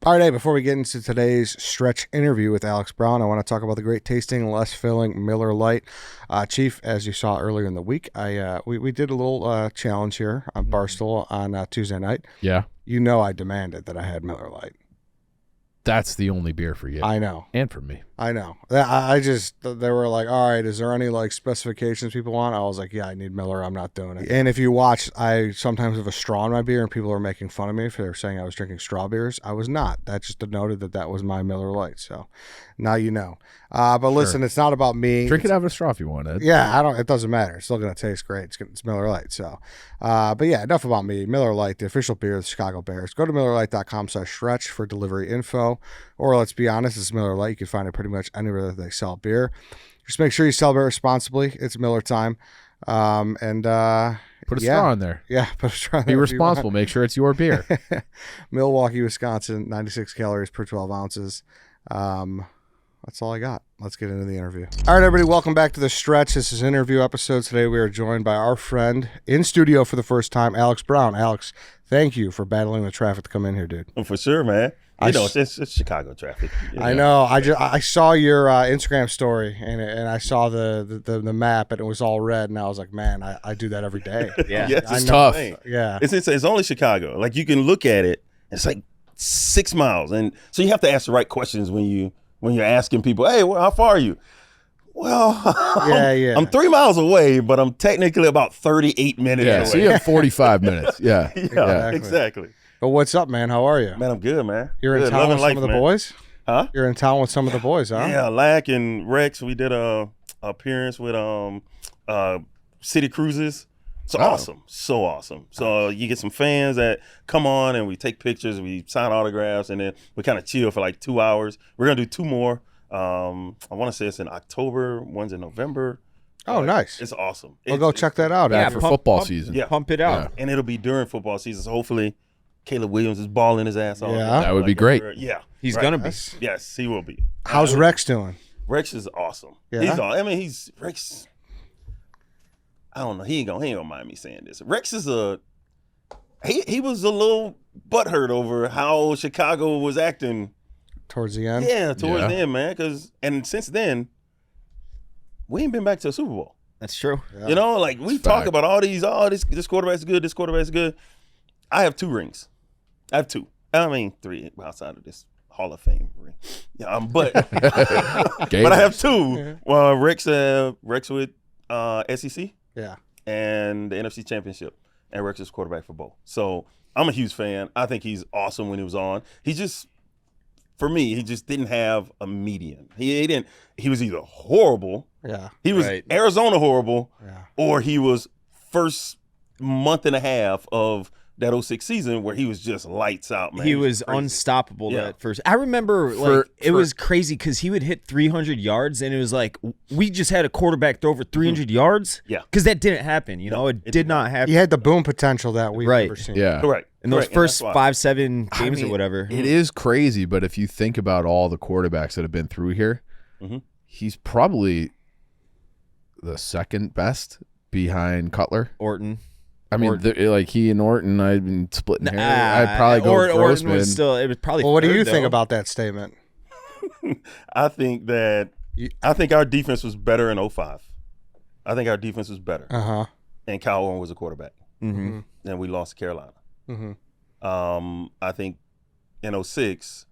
All right, hey, before we get into today's stretch interview with Alex Brown, I want to talk about the great tasting, less filling Miller Lite. Chief, as you saw earlier in the week, we did a little challenge here on Barstool on Tuesday night. Yeah. You know I demanded that I had Miller Lite. That's the only beer for you. I know. And for me. I know. They were like, all right, is there any like specifications people want? I was like, yeah, I need Miller. I'm not doing it. And if you watch, I sometimes have a straw in my beer and people are making fun of me if they're saying I was drinking straw beers. I was not. That just denoted that was my Miller Lite. So now you know. But listen, It's not about me. Drink it out of a straw if you want it. Yeah, it doesn't matter. It's still going to taste great. It's Miller Lite. So, but yeah, enough about me. Miller Lite, the official beer of the Chicago Bears. Go to MillerLite.com/stretch for delivery info. Or let's be honest, it's Miller Lite. You can find it pretty much anywhere that they sell beer. Just make sure you celebrate responsibly. It's Miller time. Put a straw in there. Yeah, put a straw in Be there. responsible. Make sure it's your beer. Milwaukee, Wisconsin, 96 calories per 12 ounces. That's all I got. Let's get into the interview. All right, everybody, welcome back to The Stretch. This is an interview episode. Today we are joined by our friend in studio for the first time, Alex Brown. Alex, thank you for battling the traffic to come in here, dude. Oh, for sure, man. It's Chicago traffic. I know. I saw your Instagram story and I saw the map and it was all red and I was like, man, I do that every day. Yeah, yes, it's tough. Yeah, it's only Chicago. Like you can look at it. It's like 6 miles, and so you have to ask the right questions when you're asking people, hey, how far are you? Well, yeah. I'm 3 miles away, but I'm technically about 38 minutes away. So you have 45 minutes. Yeah. Exactly. But what's up, man? How are you? Man, I'm good, man. You're in town with some of the boys? Huh? You're in town with some of the boys, huh? Yeah, Lack and Rex. We did a appearance with City Cruises. It's awesome. So awesome. So you get some fans that come on and we take pictures, we sign autographs, and then we kind of chill for like 2 hours. We're going to do 2 more. I want to say it's in October, one's in November. Oh, nice. It's awesome. We'll go check that out. Yeah, for football season. Yeah. Pump it out. And it'll be during football season. So hopefully Caleb Williams is balling his ass off. Yeah. That would be great. Yeah. He's going to be. Yes, he will be. How's Rex doing? Rex is awesome. Yeah. He's Rex. I don't know. He ain't gonna mind me saying this. Rex is he was a little butthurt over how Chicago was acting Towards the end? Yeah, towards the end, man. And since then, we ain't been back to a Super Bowl. That's true. Yeah. You know, like we talk about this quarterback's good, this quarterback's good. I have 2 rings. I have 2. I mean 3 outside of this Hall of Fame ring. Yeah, but but I have 2. Well, Rex with SEC. Yeah. And the NFC Championship. And Rex is quarterback for both. So I'm a huge fan. I think he's awesome when he was on. For me, he just didn't have a median. He was either horrible. Yeah. He was Arizona horrible. Yeah. Or he was first month and a half of that 06 season where he was just lights out, man. He was unstoppable that first. I remember it was crazy because he would hit 300 yards and it was like we just had a quarterback throw over 300 yards. Yeah. Because that didn't happen. It did not happen. He had the boom potential that we've never seen. Yeah. Correct. In those first 5-7 games or whatever. It is crazy, but if you think about all the quarterbacks that have been through here, he's probably the second best behind Cutler. Orton. I mean, like he and Orton, I've been splitting hair. I'd probably go Orton Grossman. it was probably Well, what do third, you think though. about that statement? I think our defense was better in 05. I think our defense was better. Uh-huh. And Kyle Orton was a quarterback. Mm-hmm. And we lost to Carolina. Mm-hmm. I think in 06,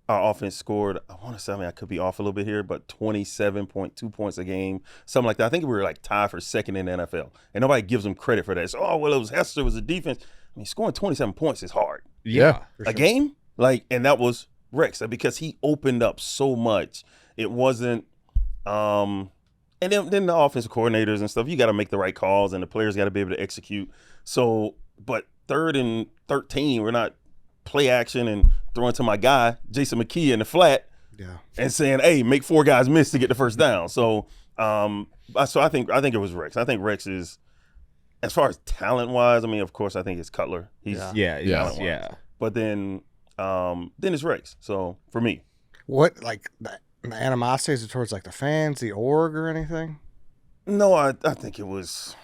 our offense scored, I could be off a little bit here, but 27.2 points a game, something like that. I think we were like tied for second in the NFL. And nobody gives them credit for that. So, it was Hester, it was the defense. I mean, scoring 27 points is hard. Yeah. For sure. Game? And that was Rex because he opened up so much. It wasn't and then the offensive coordinators and stuff, you got to make the right calls and the players got to be able to execute. So, but 3rd and 13, we're not play action and throwing to my guy, Jason McKee in the flat and saying, hey, make 4 guys miss to get the first down. So I think it was Rex. I think Rex is, as far as talent-wise, I mean, of course, I think it's Cutler. He's Yeah. But then it's Rex. So for me. What, like, the animosity is it towards, like, the fans, the org, or anything? No, I think it was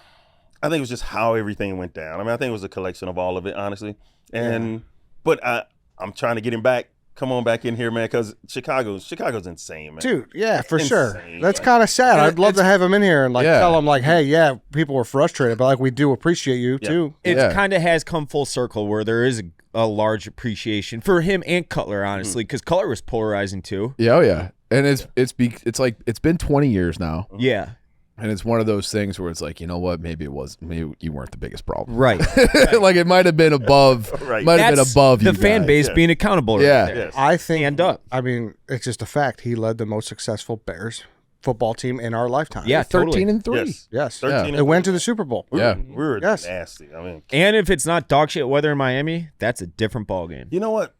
just how everything went down. I mean, I think it was a collection of all of it, honestly. But I'm trying to get him back. Come on back in here, man, because Chicago's insane, man. Dude, yeah, for sure. Insane. That's kind of sad. I'd love to have him in here and like Yeah. tell him like, hey, yeah, people were frustrated, but like we do appreciate you too. It Yeah. kind of has come full circle where there is a large appreciation for him and Cutler, honestly, because Cutler was polarizing too. Yeah, oh yeah. And it's like it's been 20 years now. Yeah. And it's one of those things where it's like, you know what? Maybe you weren't the biggest problem. Right. Like it might have been above. Right. Might have been That's above the you fan guys. base being accountable. Right Yeah. there. Yes. I think Stand up. I mean, it's just a fact. He led the most successful Bears football team in our lifetime. Yeah, 13 totally. and 3. Yes. Yes. 13 It went to the Super Bowl. Yeah. We were Yes. nasty. I mean, And if it's not dog shit weather in Miami, that's a different ballgame. you know what?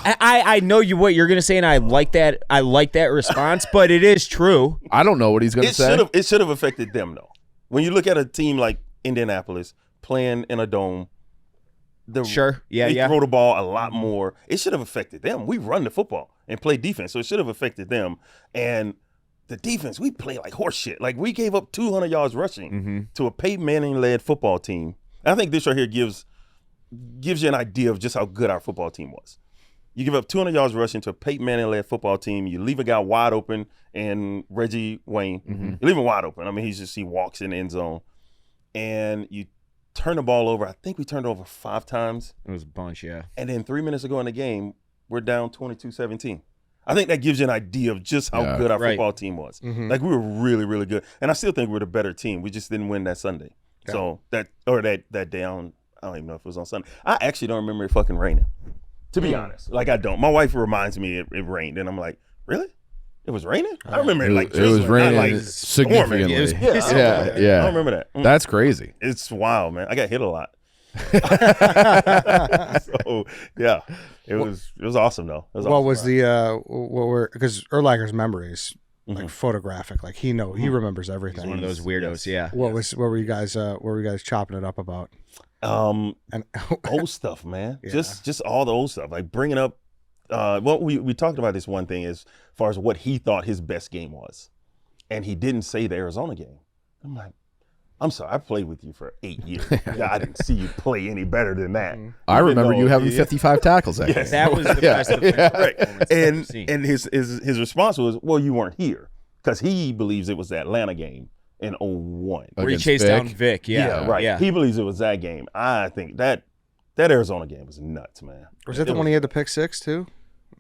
I know what you're gonna say, and I like that. I like that response, but it is true. I don't know what he's going to say. It should have affected them though. When you look at a team like Indianapolis playing in a dome, Sure. Yeah. they Yeah. throw the ball a lot more. It should have affected them. We run the football and play defense, so it should have affected them. And the defense, we play like horse shit. Like we gave up 200 yards rushing to a Peyton Manning-led football team. And I think this right here gives you an idea of just how good our football team was. You give up 200 yards rushing to a Peyton Manning-led football team. You leave a guy wide open, and Reggie Wayne, you leave him wide open. I mean, he walks in the end zone, and you turn the ball over. I think we turned it over 5 times. It was a bunch. Yeah. And then 3 minutes ago in the game, we're down 22-17. I think that gives you an idea of just how good our football team was. Like we were really, really good. And I still think we're the better team. We just didn't win that Sunday. Yeah. So that day, I don't even know if it was on Sunday. I actually don't remember it fucking raining, to be honest. Like I don't. My wife reminds me it rained, and I'm like, really? It was raining? I remember it like it was drizzling, not raining like significantly. storming. It was pissing. Yeah. I don't remember that. That's crazy. It's wild, man. I got hit a lot. So yeah, it was awesome though. It was What awesome, was right? what were because Urlacher's memories like photographic, like he remembers everything. He's one of those weirdos. Yeah. What were you guys chopping it up about? And And old stuff, man. Yeah. Just all the old stuff, like bringing up. We talked about this one thing as far as what he thought his best game was, and he didn't say the Arizona game. I'm like, I'm sorry, I played with you for 8 years. I didn't see you play any better than that. I Even remember though- you having 55 tackles that Yes. game. That was the best defensive Right. performance I've ever And seen. his response was, well, you weren't here, because he believes it was the Atlanta game in 01. where he Against chased down Vic. Vic. Yeah. Right. Yeah. He believes it was that game. I think that Arizona game was nuts, man. was that the one he had the pick six too?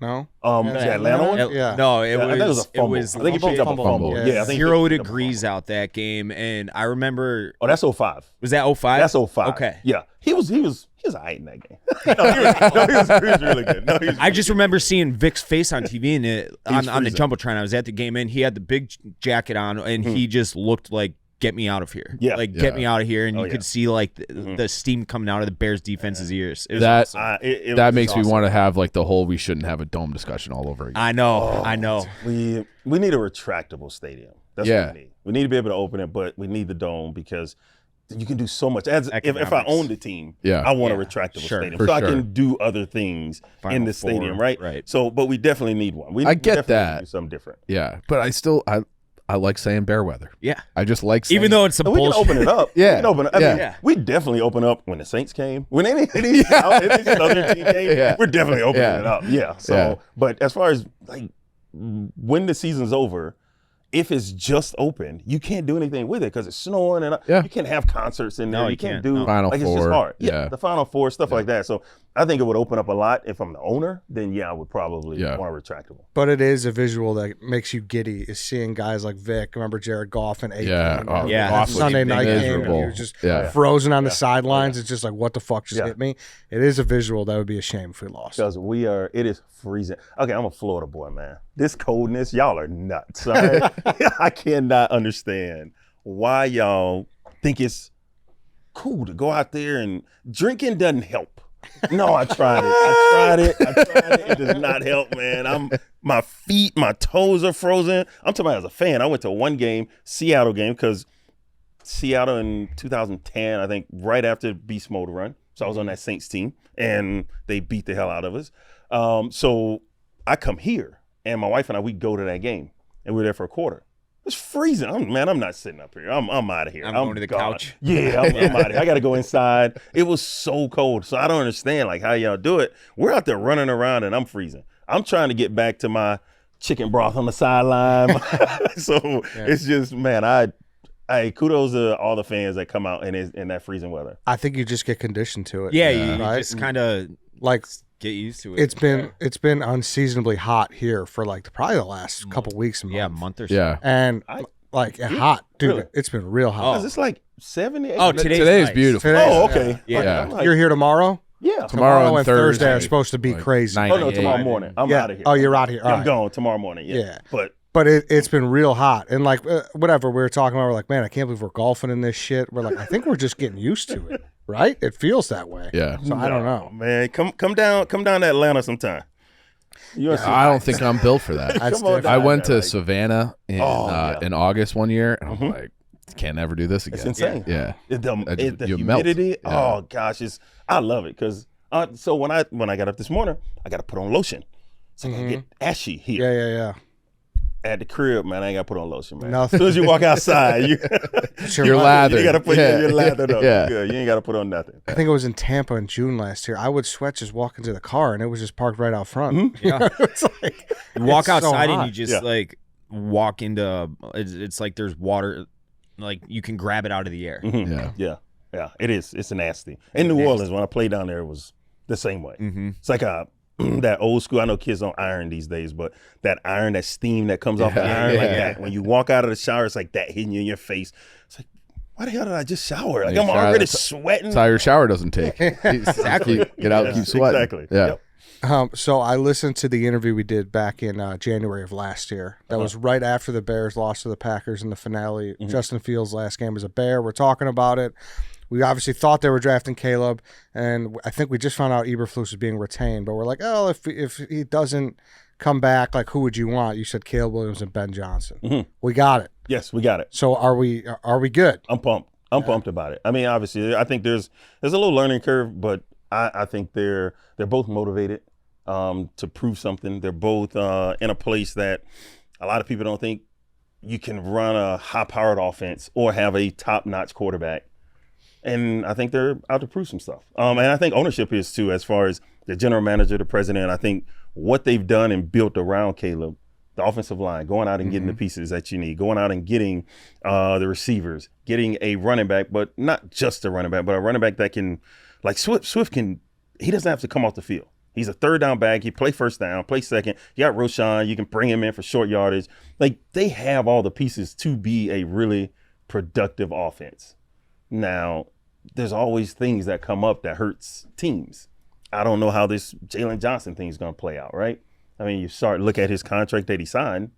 No. The Atlanta one? Yeah. No, it I think it was a it fumble. was I think he picked up a fumble. fumble. Yeah. Yeah, I think he 0 picked up a degrees fumble. out that game, and I remember. Oh, that's 05. Was that 05? That's 05. Okay. Yeah. He was all right in that game. he was really good. No, he was I just remember seeing Vic's face on TV and on the freezing. Jumbotron. I was at the game, and he had the big jacket on, and he just looked like, get me out of here. Yeah. Like, get me out of here. And you yeah. could see, like, the steam coming out of the Bears' defense's ears. It was That awesome. It that was makes me awesome. want to have like the whole we shouldn't have a dome discussion all over again. I know. We need a retractable stadium. That's Yeah. what we need. We need to be able to open it, but we need the dome because you can do so much. If I Economics. own the team, Yeah. I want a Yeah, retractable sure. stadium For so I sure. can do other things Final in the Four, stadium, right? right. So, but we definitely need one. We I get definitely that. need to do something different. Yeah, but I like saying bear weather. Yeah. I just like saying Even though it's some And we can bullshit. open it up. Yeah. We can open it. I mean, Yeah. we definitely open up when the Saints came. When any Southern team came, Yeah. we're definitely opening Yeah. it up. Yeah. So, Yeah. but as far as like when the season's over, if it's just open, you can't do anything with it because it's snowing and Yeah. you can't have concerts in there. No, you you can't can't. do No. Final like it's just Four. hard. Yeah. The Final Four, stuff like that. So I think it would open up a lot. If I'm the owner, then I would probably Yeah. want a retractable. But it is a visual that makes you giddy is seeing guys like Vic. Remember Jared Goff and Aikman? Yeah. Oh, Yeah. That Goff was Sunday night game. miserable. And he was just Yeah. frozen on the sidelines. It's just like, what the fuck just Yeah. hit me? It is a visual that would be a shame if we lost. Because it is freezing. Okay, I'm a Florida boy, man. This coldness, y'all are nuts. All right? I cannot understand why y'all think it's cool to go out there and drinking doesn't help. No, I tried it. It does not help, man. My feet, my toes are frozen. I'm talking about as a fan. I went to one game, Seattle game, because Seattle in 2010, I think right after Beast Mode run. So I was on that Saints team, and they beat the hell out of us. So I come here, and my wife and I, we go to that game, and we were there for a quarter. It's freezing. I'm not sitting up here. I'm out of here. I'm going to the couch. Yeah, I'm out of here. I got to go inside. It was so cold. So I don't understand like how y'all do it. We're out there running around and I'm freezing. I'm trying to get back to my chicken broth on the sideline. So it's just, man, I kudos to all the fans that come out in that freezing weather. I think you just get conditioned to it. Yeah, you just kind of like get used to it. It's been unseasonably hot here for like probably the last couple weeks. A month or so. Yeah. And hot, dude. Really? It's been real hot. Is this like 70? Oh, today's nice. beautiful. Oh, okay. Yeah. You're here tomorrow? Yeah. Tomorrow and Thursday are like, supposed to be crazy. Oh, no, tomorrow morning. I'm out of here. Oh, you're out here. All I'm right. going tomorrow morning. Yeah. But it's been real hot. And like, whatever we were talking about, we're like, man, I can't believe we're golfing in this shit. We're like, I think we're just getting used to it, right? It feels that way. Yeah. So I don't know. Man, come down to Atlanta sometime. I don't think I'm built for that. I went to Savannah in August one year, and I'm like, can't ever do this again. It's insane. Yeah. The you humidity. melt. Oh gosh, I love it because so when I got up this morning, I got to put on lotion. So I get ashy here. Yeah. At the crib, man, I ain't got to put on lotion, man. Nothing. As soon as you walk outside, You're lathered. You got to put your lathered up. Yeah. Good. You ain't got to put on nothing. I think it was in Tampa in June last year. I would sweat just walking to the car, and it was just parked right out front. Yeah. It's like You walk it's so outside hot. and you just like walk into it's like there's water, like you can grab it out of the air. Yeah. Yeah. It is. It's nasty. In New Orleans, when I played down there, it was the same way. It's like that old school. I know kids don't iron these days, but that iron, that steam that comes off the iron like that. When you walk out of the shower, it's like that hitting you in your face. It's like, why the hell did I just shower? Like I'm already sweating. That's how your shower doesn't take. Exactly. Get out and keep sweating. Exactly. Yeah. Yep. So I listened to the interview we did back in January of last year. That was right after the Bears lost to the Packers in the finale. Justin Fields' last game as a Bear. We're talking about it. We obviously thought they were drafting Caleb, and I think we just found out Eberflus was being retained. But we're like, oh, if he doesn't come back, like who would you want? You said Caleb Williams and Ben Johnson. We got it. Yes, we got it. So are we good? I'm pumped. I'm pumped about it. I mean, obviously, I think there's a little learning curve, but I think they're both motivated to prove something. They're both in a place that a lot of people don't think you can run a high-powered offense or have a top-notch quarterback. And I think they're out to prove some stuff. And I think ownership is too, as far as the general manager, the president. I think what they've done and built around Caleb, the offensive line, going out and getting the pieces that you need, going out and getting the receivers, getting a running back, but not just a running back, but a running back that can, like Swift can, he doesn't have to come off the field. He's a third down back. He play first down, play second. You got Roshan. You can bring him in for short yardage. Like they have all the pieces to be a really productive offense. Now, there's always things that come up that hurts teams. I don't know how this Jalen Johnson thing is going to play out, right? I mean, you look at his contract that he signed.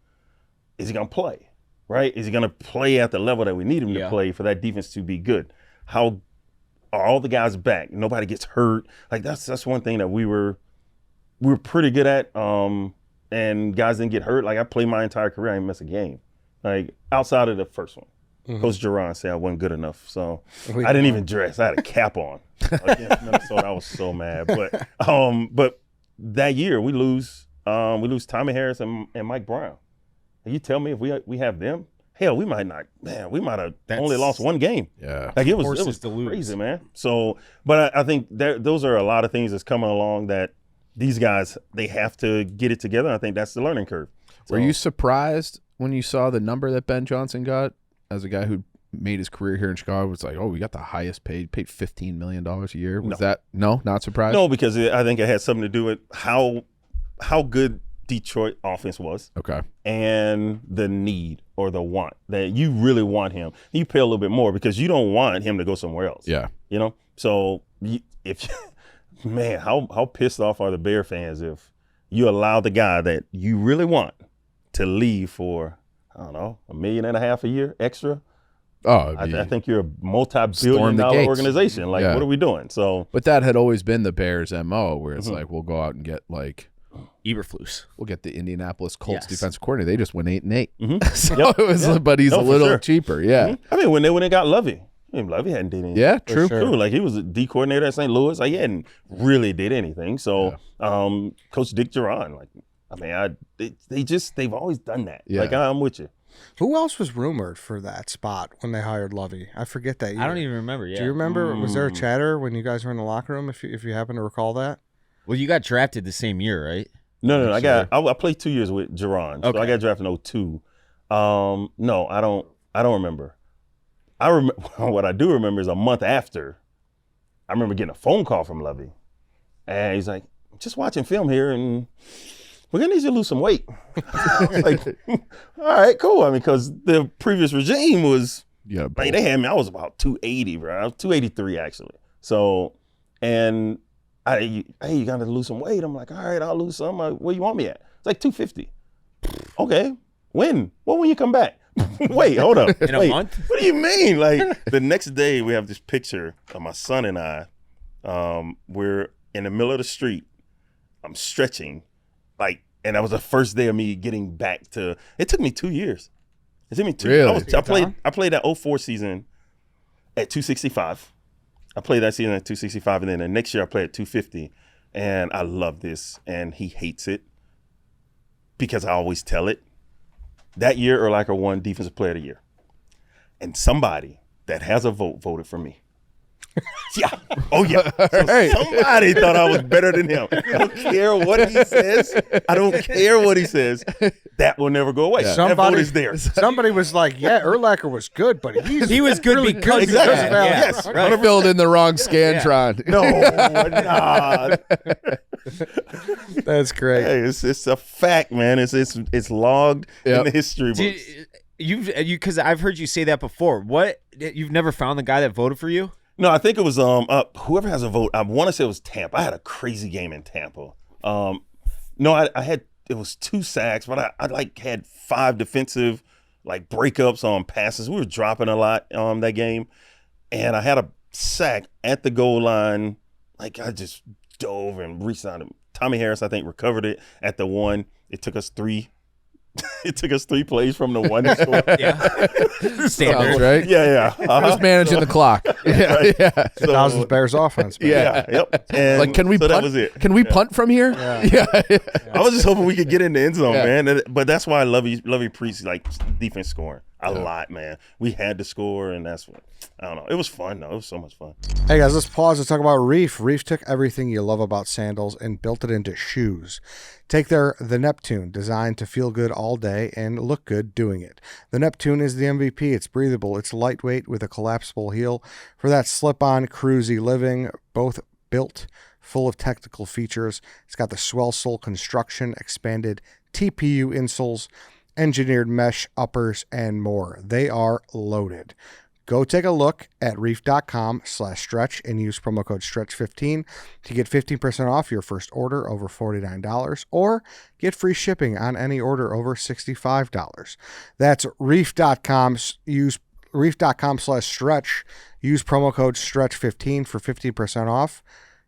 Is he going to play, right? Is he going to play at the level that we need him to play for that defense to be good? How are all the guys back? Nobody gets hurt. Like that's one thing that we were pretty good at, and guys didn't get hurt. Like I played my entire career, I didn't miss a game. Like outside of the first one. Coach Duran said I wasn't good enough, so I didn't even dress. I had a cap on against Minnesota. I was so mad, but that year we lose Tommy Harris and Mike Brown. And you tell me if we have them, hell, we might not. Man, we might have only lost one game. Yeah, like it was crazy, man. So, but I think those are a lot of things that's coming along that these guys they have to get it together. I think that's the learning curve. So, were you surprised when you saw the number that Ben Johnson got? As a guy who made his career here in Chicago, was like, oh, we got the highest paid $15 million a year. Was that not surprised? No, because I think it had something to do with how good Detroit offense was. Okay. And the need or the want that you really want him. You pay a little bit more because you don't want him to go somewhere else. Yeah. You know? So man, how pissed off are the Bear fans if you allow the guy that you really want to leave for, I don't know, $1.5 million a year extra? Oh, I think you're a multi-billion-dollar organization. Like, what are we doing? So, but that had always been the Bears' MO, where it's like we'll go out and get like Eberflus. We'll get the Indianapolis Colts defensive coordinator. They just went 8-8. So it was, but he's a little cheaper. Yeah. I mean, when they got Lovie. I mean, Lovie hadn't did anything. Yeah, true. Like he was a D coordinator at St. Louis. Like he hadn't really did anything. So, Coach Dick Duran, like, I mean, they've always done that. Yeah. Like I'm with you. Who else was rumored for that spot when they hired Lovie? I forget that year. I don't even remember. Yeah. Do you remember? Was there a chatter when you guys were in the locker room? If you happen to recall that. Well, you got drafted the same year, right? No. I played 2 years with Jerron, so I got drafted in 2002. No, I don't remember. What I do remember is a month after, I remember getting a phone call from Lovie, and he's like, "Just watching film here, and we're gonna need you to lose some weight." I was like, "All right, cool." I mean, because the previous regime was, like, they had me. I was about 280, bro. I was 283 actually. So, and hey, you gotta lose some weight. I'm like, all right, I'll lose some. Where you want me at? It's like 250. Okay, when? Well, when you come back? Wait, hold up. In a month? What do you mean? Like, the next day, we have this picture of my son and I. We're in the middle of the street. I'm stretching, and that was the first day of me getting back to. It took me 2 years. It took me 2 years. Really? I played that 04 season at 265. I played that season at 265, and then the next year I played at 250. And I love this, and he hates it because I always tell it. That year, Urlacher won Defensive Player of the Year. And somebody that has a vote voted for me. Yeah. Oh, yeah. So somebody thought I was better than him. I don't care what he says. I don't care what he says. That will never go away. Yeah. That vote is there. Somebody was like, yeah, Urlacher was good, but he was good really because of that. Yes. Right. Filled in the wrong Scantron. No, nah. That's great. Hey, it's a fact, man. It's logged in the history books. Because I've heard you say that before. What? You've never found the guy that voted for you? No, I think it was whoever has a vote. I want to say it was Tampa. I had a crazy game in Tampa. I had it was 2 sacks, but I had 5 defensive breakups on passes. We were dropping a lot that game, and I had a sack at the goal line. I just dove and reached out. Tommy Harris, I think, recovered it at the 1. It took us 3. It took us 3 plays from the 1 to score. Yeah, standard, right? Yeah. Just managing the clock. Yeah. So, Thousands Bears offense. Man. Yeah. Yep. And can we punt? That was it. Can we punt from here? Yeah. I was just hoping we could get in the end zone, man. But that's why I love preach defense scoring a lot, man. We had to score, and that's what I don't know. It was fun though. It was so much fun. Hey guys, let's pause and talk about Reef. Reef took everything you love about sandals and built it into shoes. Take the Neptune, designed to feel good all day and look good doing it. The Neptune is the MVP. It's breathable. It's lightweight with a collapsible heel for that slip-on, cruisy living, both built, full of technical features. It's got the swell sole construction, expanded TPU insoles, engineered mesh uppers, and more. They are loaded. Go take a look at reef.com/stretch and use promo code STRETCH15 to get 15% off your first order over $49 or get free shipping on any order over $65. That's reef.com. Use reef.com/stretch. Use promo code STRETCH15 for 15% off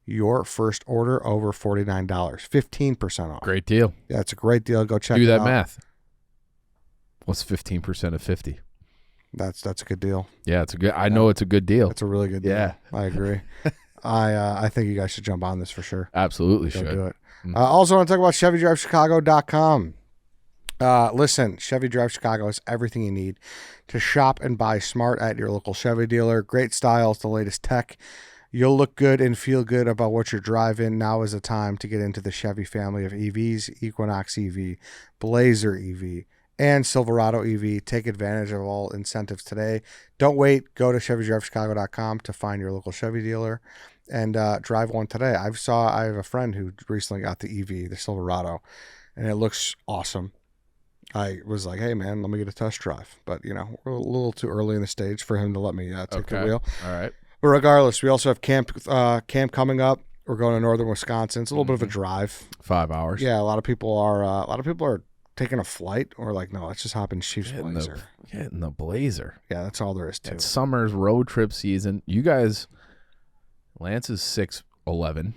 your first order over $49. 15% off. Great deal. Yeah, it's a great deal. Go check it out. Do that math. What's 15% of 50? That's a good deal. Yeah, it's a good. I know it's a good deal. It's a really good deal. Yeah, I agree. I think you guys should jump on this for sure. Absolutely Go should do it. Also want to talk about ChevyDriveChicago.com. Listen, Chevy Drive Chicago is everything you need to shop and buy smart at your local Chevy dealer. Great styles, the latest tech. You'll look good and feel good about what you're driving. Now is the time to get into the Chevy family of EVs, Equinox EV, Blazer EV, and Silverado EV. Take advantage of all incentives today. Don't wait. Go to ChevyDriveChicago.com to find your local Chevy dealer and drive one today. I have a friend who recently got the EV, the Silverado, and it looks awesome. I was like, hey, man, let me get a test drive. But, we're a little too early in the stage for him to let me take the wheel. All right. But regardless, we also have camp coming up. We're going to northern Wisconsin. It's a little bit of a drive. 5 hours. Yeah, a lot of people are taking a flight or no, let's just hop in Chiefs Blazer. Get in the Blazer. Yeah, that's all there is to it. It's summer's road trip season. You guys, Lance is 6'11",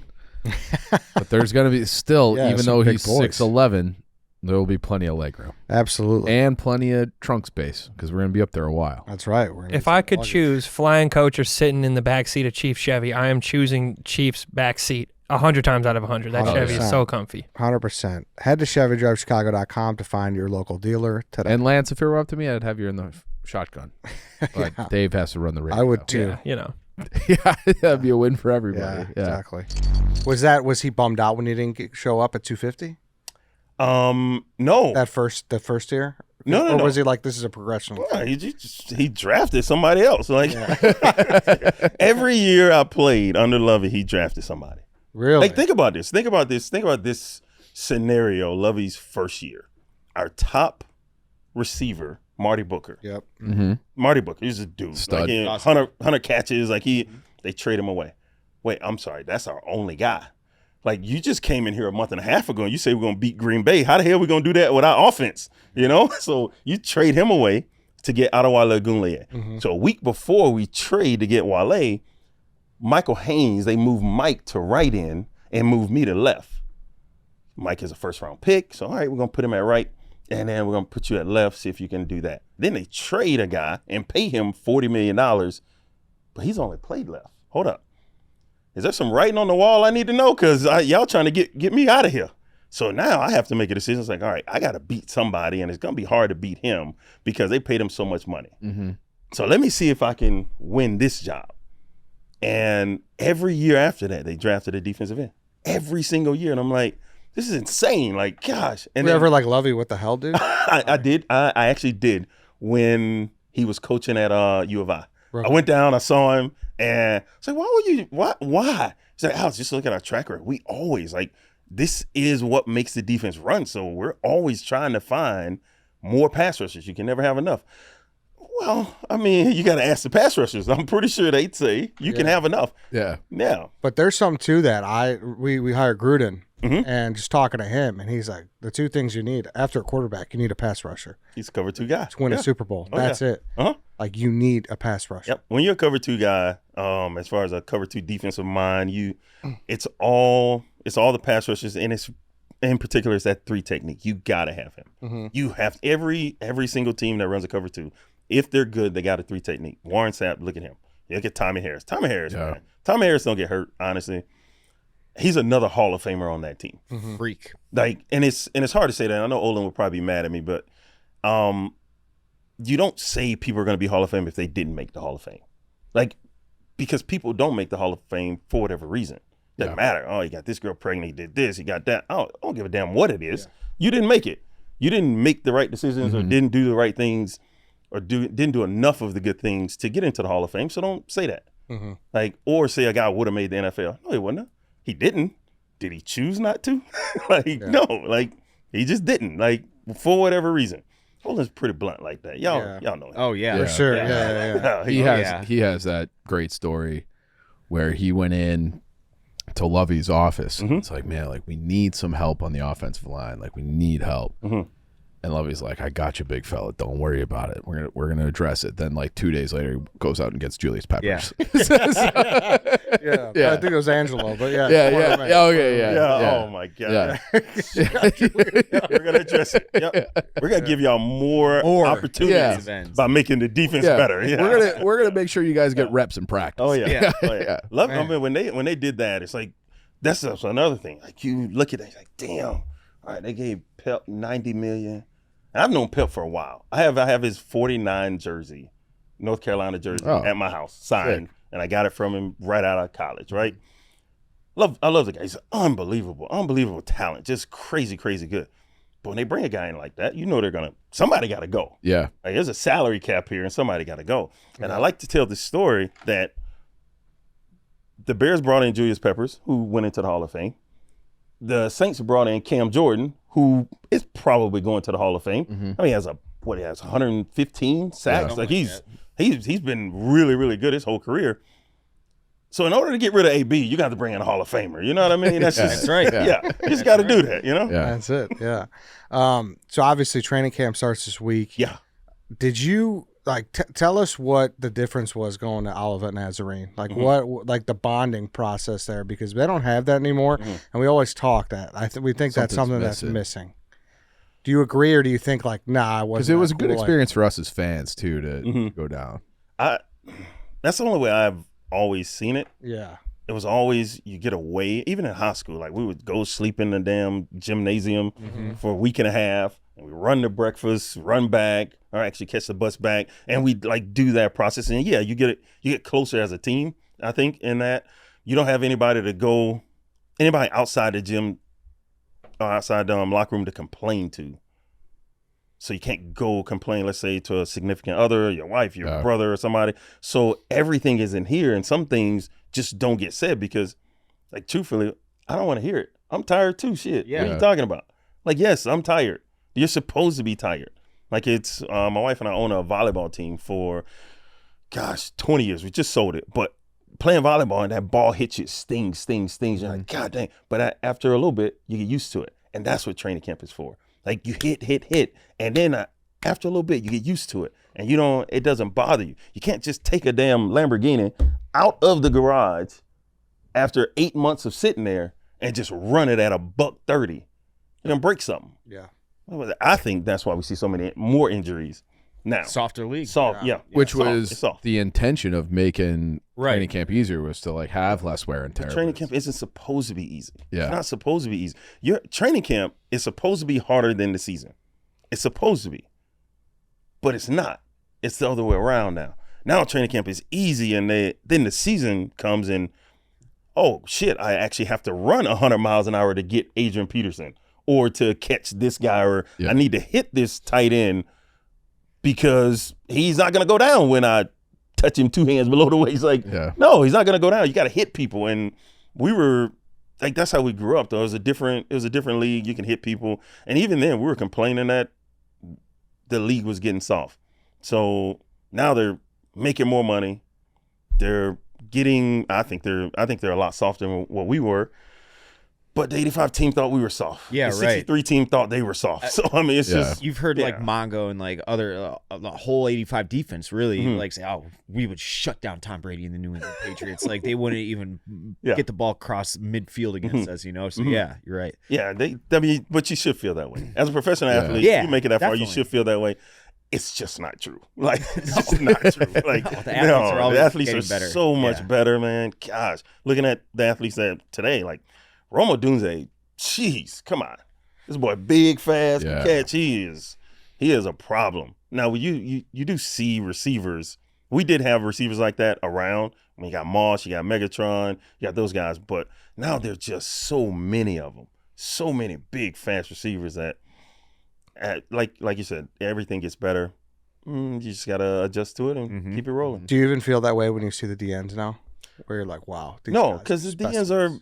but there's going to be still, even though he's 6'11", there will be plenty of legroom. Absolutely. And plenty of trunk space because we're going to be up there a while. That's right. If I could choose flying coach or sitting in the back seat of Chiefs Chevy, I am choosing Chiefs back seat 100 times out of 100. That Chevy is so comfy. 100%. Head to ChevyDriveChicago.com to find your local dealer today. And Lance, if it were up to me, I'd have you in the shotgun. But Dave has to run the radio. I would too. Yeah, you know. Yeah, that'd be a win for everybody. Yeah, exactly. Was he bummed out when he didn't show up at 250? No. The first year? No. Was he like, this is a progression? Yeah, he drafted somebody else. Like every year I played under Lovie, he drafted somebody. Really? Like think about this. Think about this scenario. Lovie's first year, our top receiver, Marty Booker. Yep. Mm-hmm. Marty Booker, he's a dude. Stud. Like, 100 catches. Like they trade him away. Wait, I'm sorry. That's our only guy. Like, you just came in here a month and a half ago and you say we're going to beat Green Bay. How the hell are we going to do that with our offense? You know? So you trade him away to get Adewale Ogunleye. Mm-hmm. So a week before we trade to get Wale, Michael Haynes, they moved Mike to right end and moved me to left. Mike is a first-round pick. So, all right, we're going to put him at right, and then we're going to put you at left, see if you can do that. Then they trade a guy and pay him $40 million, but he's only played left. Hold up. Is there some writing on the wall I need to know? Because y'all trying to get me out of here. So now I have to make a decision. It's like, all right, I got to beat somebody, and it's going to be hard to beat him because they paid him so much money. Mm-hmm. So let me see if I can win this job. And every year after that, they drafted a defensive end. Every single year. And I'm like, this is insane. Like, gosh. And you ever like Lovie, what the hell, dude? I did. I actually did when he was coaching at U of I. Right. I went down, I saw him, and I was like, why? He's like, Alex, just look at our track record. We always, like, this is what makes the defense run. So we're always trying to find more pass rushers. You can never have enough. Well, I mean, you got to ask the pass rushers. I'm pretty sure they'd say you can have enough. Yeah. Yeah. But there's something to that. We hired Gruden, and just talking to him, and he's like, the two things you need after a quarterback, you need a pass rusher. He's a cover two guy. To win a Super Bowl. That's it. Uh-huh. Like, you need a pass rusher. Yep. When you're a cover two guy, as far as a cover two defensive mind, it's all the pass rushers, and it's in particular, it's that three technique. You gotta have him. Mm-hmm. You have every single team that runs a cover two. If they're good, they got a three technique. Warren Sapp, look at him. You look at Tommy Harris. Man. Tommy Harris don't get hurt, honestly. He's another Hall of Famer on that team. Mm-hmm. Freak. Like, and it's hard to say that. I know Olin would probably be mad at me, but you don't say people are going to be Hall of Fame if they didn't make the Hall of Fame. Like, because people don't make the Hall of Fame for whatever reason. Doesn't matter. Oh, he got this girl pregnant. He did this. He got that. I don't give a damn what it is. Yeah. You didn't make it. You didn't make the right decisions or didn't do the right things or didn't do enough of the good things to get into the Hall of Fame. So don't say that. Mm-hmm. Like, or say a guy would have made the NFL. No, he wouldn't. He didn't. Did he choose not to? No. Like, he just didn't. Like, for whatever reason. Olin's pretty blunt like that. Y'all know him. Oh yeah, for sure. Yeah. He has that great story where he went in to Lovie's office. Mm-hmm. It's like, man, like, we need some help on the offensive line. Like, we need help. Mm-hmm. And Lovie's like, I got you, big fella. Don't worry about it. We're gonna address it. Then, like, 2 days later, he goes out and gets Julius Peppers. Yeah. I think it was Angelo, but yeah. Oh my god. We're gonna address it. Yep. We're gonna give y'all more opportunities by making the defense better. Yeah. We're gonna make sure you guys get reps in practice. Oh yeah. Love. I mean, when they did that, it's like that's another thing. Like, you look at it, it's like, damn. All right, they gave Pep $90 million. And I've known Pep for a while. I have his 49 jersey, North Carolina jersey, at my house, signed. And I got it from him right out of college, right? I love the guy. He's unbelievable talent. Just crazy, crazy good. But when they bring a guy in like that, you know somebody got to go. Yeah. Like, there's a salary cap here and somebody got to go. And I like to tell this story that the Bears brought in Julius Peppers, who went into the Hall of Fame. The Saints brought in Cam Jordan, who is probably going to the Hall of Fame. Mm-hmm. I mean, he has 115 sacks. Like, he's been really, really good his whole career. So in order to get rid of AB, you got to bring in a Hall of Famer. You know what I mean? That's right. Yeah. You just got to do that, you know? Yeah. That's it. Yeah. So obviously training camp starts this week. Yeah. Did you tell us what the difference was going to Olivet Nazarene? Like, what, like, the bonding process there, because they don't have that anymore. Mm-hmm. And we always talk that. We think that's something that's missing. Do you agree, or do you think, like, nah, it wasn't? Because it was a good experience for us as fans too to go down. That's the only way I've always seen it. Yeah. it was always you get away. Even in high school, like we would go sleep in the damn gymnasium for a week and a half, and we run to breakfast, run back, or actually catch the bus back, and we like do that process. And yeah, you get closer as a team. I think in that you don't have anybody outside the gym or outside the locker room to complain to. So you can't go complain, let's say, to a significant other, your wife, your brother, or somebody. So everything is in here, and some things just don't get said because, like, truthfully, I don't want to hear it. I'm tired too. Shit. Yeah. What are you talking about? Like, yes, I'm tired. You're supposed to be tired. Like, it's my wife and I own a volleyball team for, 20 years. We just sold it, but playing volleyball and that ball hits you, stings. You're like, God dang. But after a little bit, you get used to it, and that's what training camp is for. Like you hit, and then after a little bit, you get used to it, and it doesn't bother you. You can't just take a damn Lamborghini out of the garage after 8 months of sitting there and just run it at $130. You're gonna break something. Yeah. I think that's why we see so many more injuries now. Softer league. Which was the intention of making training camp easier was to like have less wear and tear. Training camp isn't supposed to be easy. Yeah. It's not supposed to be easy. Your training camp is supposed to be harder than the season. It's supposed to be. But it's not. It's the other way around now. Now training camp is easy, and then the season comes and, oh, shit, I actually have to run 100 miles an hour to get Adrian Peterson or to catch this guy, or I need to hit this tight end because he's not going to go down when I touch him 2 hands below the waist. Like, no, he's not going to go down. You got to hit people. And we were like, that's how we grew up, though. It was a different league. You can hit people. And even then, we were complaining that the league was getting soft. So now they're making more money. They're getting, I think they're a lot softer than what we were. But the 85 team thought we were soft. Yeah, the 63 team thought they were soft. So, I mean, it's just. You've heard like Mongo and like other, the whole 85 defense really like say, oh, we would shut down Tom Brady and the New England Patriots. Like they wouldn't even get the ball across midfield against us, you know? So, yeah, you're right. Yeah, but you should feel that way. As a professional athlete, you make it that far, you should feel that way. It's just not true. Like, it's just not true. Like, the athletes are better. So much better, man. Gosh, looking at the athletes that today, like, Rome Odunze, jeez, come on. This boy big, fast, can catch. He is a problem. Now, you do see receivers. We did have receivers like that around. I mean, you got Moss, you got Megatron, you got those guys. But now there's just so many of them. So many big, fast receivers that, like you said, everything gets better. You just got to adjust to it and keep it rolling. Do you even feel that way when you see the DNs now? Where you're like, wow. No, because the DNs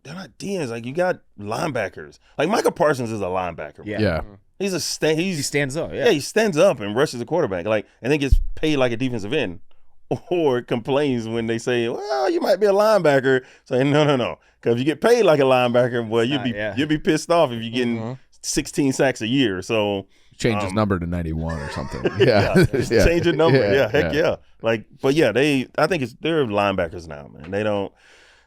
they're not DNs. Like, you got linebackers. Like, Michael Parsons is a linebacker. Yeah. He stands up. Yeah, he stands up and rushes the quarterback. Like, and then gets paid like a defensive end. Or complains when they say, well, you might be a linebacker. Saying, no. Because if you get paid like a linebacker, boy, you'd be pissed off if you're getting 16 sacks a year. So change his number to 91 or something. Change your number. Yeah. Like, but yeah, I think they're linebackers now, man.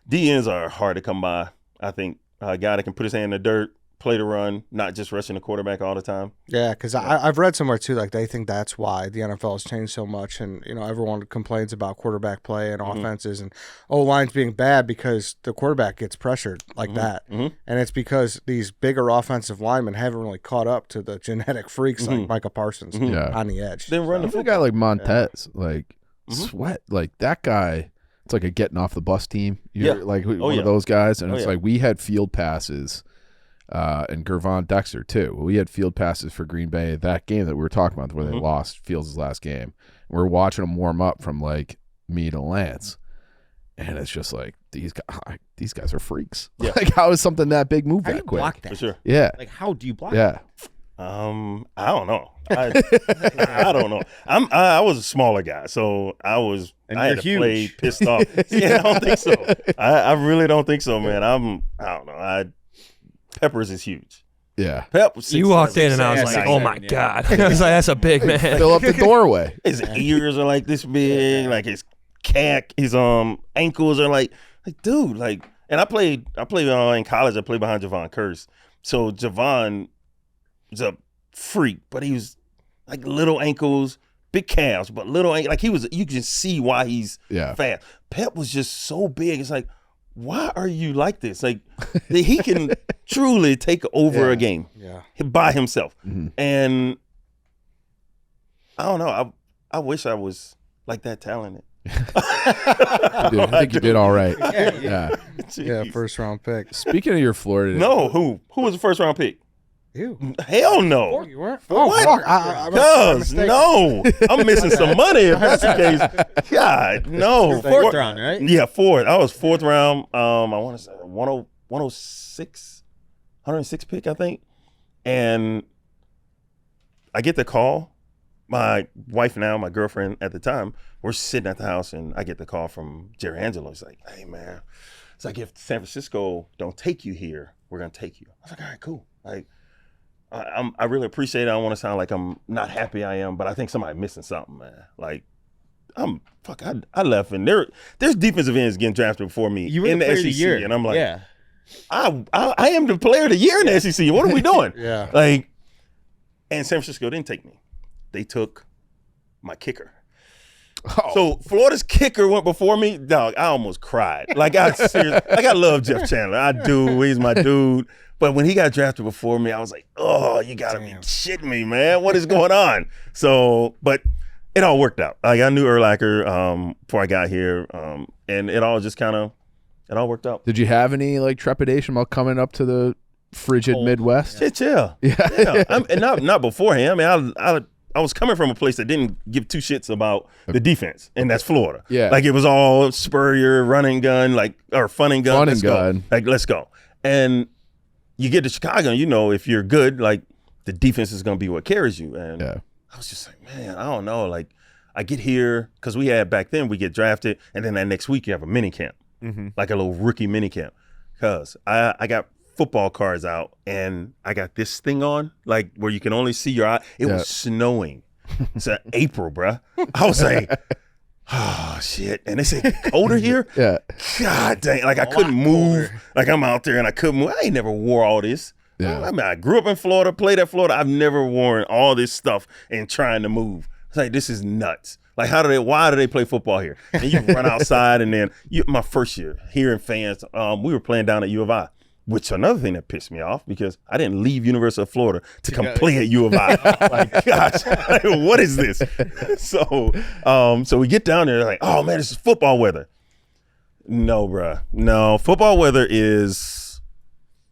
DNs are hard to come by. I think a guy that can put his hand in the dirt, play the run, not just rushing the quarterback all the time. Yeah, because I've read somewhere too, like they think that's why the NFL has changed so much, and everyone complains about quarterback play and offenses and O-lines being bad because the quarterback gets pressured like that, and it's because these bigger offensive linemen haven't really caught up to the genetic freaks like Michael Parsons on the edge. Then run a guy like Montez, like Sweat, like that guy. It's like a getting off the bus team. Like one of those guys. And it's like we had field passes and Gervon Dexter too. We had field passes for Green Bay that game that we were talking about where they lost Fields' last game. We're watching them warm up from like me to Lance. And it's just like these guys are freaks. Yeah. Like how is something that big move that quick? Block that? For sure. Yeah. Like how do you block that? I don't know. I don't know. I was a smaller guy, so I had to play pissed off. Yeah, I don't think so. I really don't think so, man. I don't know. Peppers is huge. Yeah. Pep. You walked in and I was like, oh my God. I was like, that's a big man. Fill up the doorway. His ears are like this big, like his his ankles are like dude, like, and I played in college, I played behind Javon Curse. So Javon was a freak, but he was like little ankles, big calves, but little ankles. Like you can see why he's fast. Pep was just so big. It's like, why are you like this? Like, he can truly take over a game by himself. And I don't know. I wish I was like that talented. I think you did all right. Yeah. First round pick. Speaking of your Florida, No, who was the first round pick? You. Hell no. You weren't? What? Fuck. Cuz, no. I'm missing some money if that's the case. God, no. Fourth round, right? Yeah, fourth. I was fourth round. I want to say 106 pick, I think. And I get the call. My wife now, my girlfriend at the time, we're sitting at the house, and I get the call from Jerry Angelo. He's like, hey, man. It's like, if San Francisco don't take you here, we're going to take you. I was like, all right, cool. Like, I really appreciate it. I don't want to sound like I'm not happy I am, but I think somebody missing something, man. Like, I left, and there's defensive ends getting drafted before me in the SEC, and I'm like, I am the player of the year in the SEC. What are we doing? Like, and San Francisco didn't take me. They took my kicker. Oh. So Florida's kicker went before me. Dog, I almost cried. Like, I love Jeff Chandler. I do. He's my dude. But when he got drafted before me, I was like, oh, you got to be shitting me, man. What is going on? So, but it all worked out. Like, I knew Urlacher before I got here, and it all just it all worked out. Did you have any, like, trepidation about coming up to the frigid Midwest? Shit, yeah. And not beforehand. I mean, I was coming from a place that didn't give two shits about the defense, and that's Florida. Yeah. Like, it was all Spurrier, run and gun, or fun and gun. Fun and gun. Like, let's go. And you get to Chicago, and if you're good, like, the defense is going to be what carries you. And I was just like, man, I don't know. Like, I get here, because we get drafted, and then that next week you have a mini camp, like a little rookie mini camp. Because I got football cards out, and I got this thing on, like, where you can only see your eye. It was snowing. It's April, bruh. I was like, oh, shit. And they said, colder here? Yeah. God dang. Like, I couldn't move. Like, I'm out there, and I couldn't move. I ain't never wore all this. Yeah. I mean, I grew up in Florida, played at Florida. I've never worn all this stuff and trying to move. It's like, this is nuts. Like, why do they play football here? And you run outside, and then my first year, hearing fans, we were playing down at U of I. Which another thing that pissed me off, because I didn't leave University of Florida to come play at U of I. Like, gosh, what is this? So we get down there, like, oh man, this is football weather. No, bruh. No, football weather is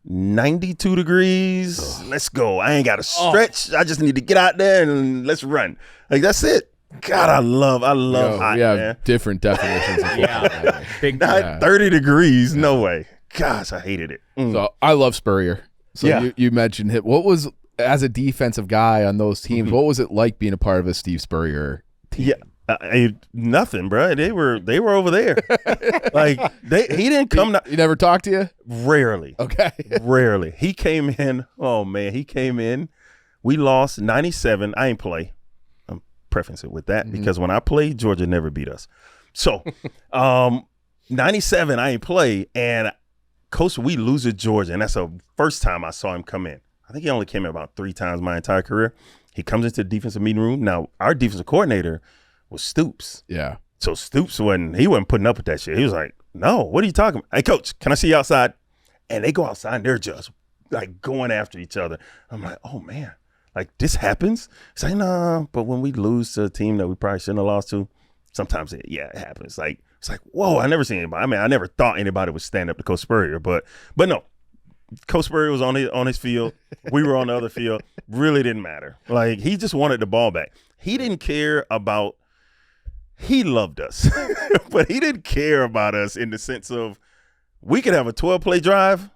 92 degrees. Ugh. Let's go. I ain't got to stretch. I just need to get out there and let's run. Like, that's it. God, I love hot, we have man. Different definitions of football. Big 30 degrees, no way. Gosh, I hated it. So I love Spurrier. So you mentioned him. What was, as a defensive guy on those teams, what was it like being a part of a Steve Spurrier team? Yeah, nothing, bro. They were over there. Like, he didn't come. He never talked to you? Rarely. Okay. Rarely. He came in. Oh man, he came in. We lost 97. I ain't play. I'm prefacing it with that because when I played, Georgia never beat us. So, 97, I ain't play, and Coach, we lose at Georgia, and that's the first time I saw him come in. I think he only came in about 3 times my entire career. He comes into the defensive meeting room. Now, our defensive coordinator was Stoops. Yeah. So Stoops wasn't putting up with that shit. He was like, no, what are you talking about? Hey, Coach, can I see you outside? And they go outside, and they're just, like, going after each other. I'm like, oh, man, like, this happens? He's like, nah, but when we lose to a team that we probably shouldn't have lost to, sometimes it happens. Like, it's like, whoa, I never seen anybody. I mean, I never thought anybody would stand up to Coach Spurrier, but no. Coach Spurrier was on his field. We were on the other field. Really didn't matter. Like, he just wanted the ball back. He didn't care about – he loved us. But he didn't care about us in the sense of we could have a 12-play drive.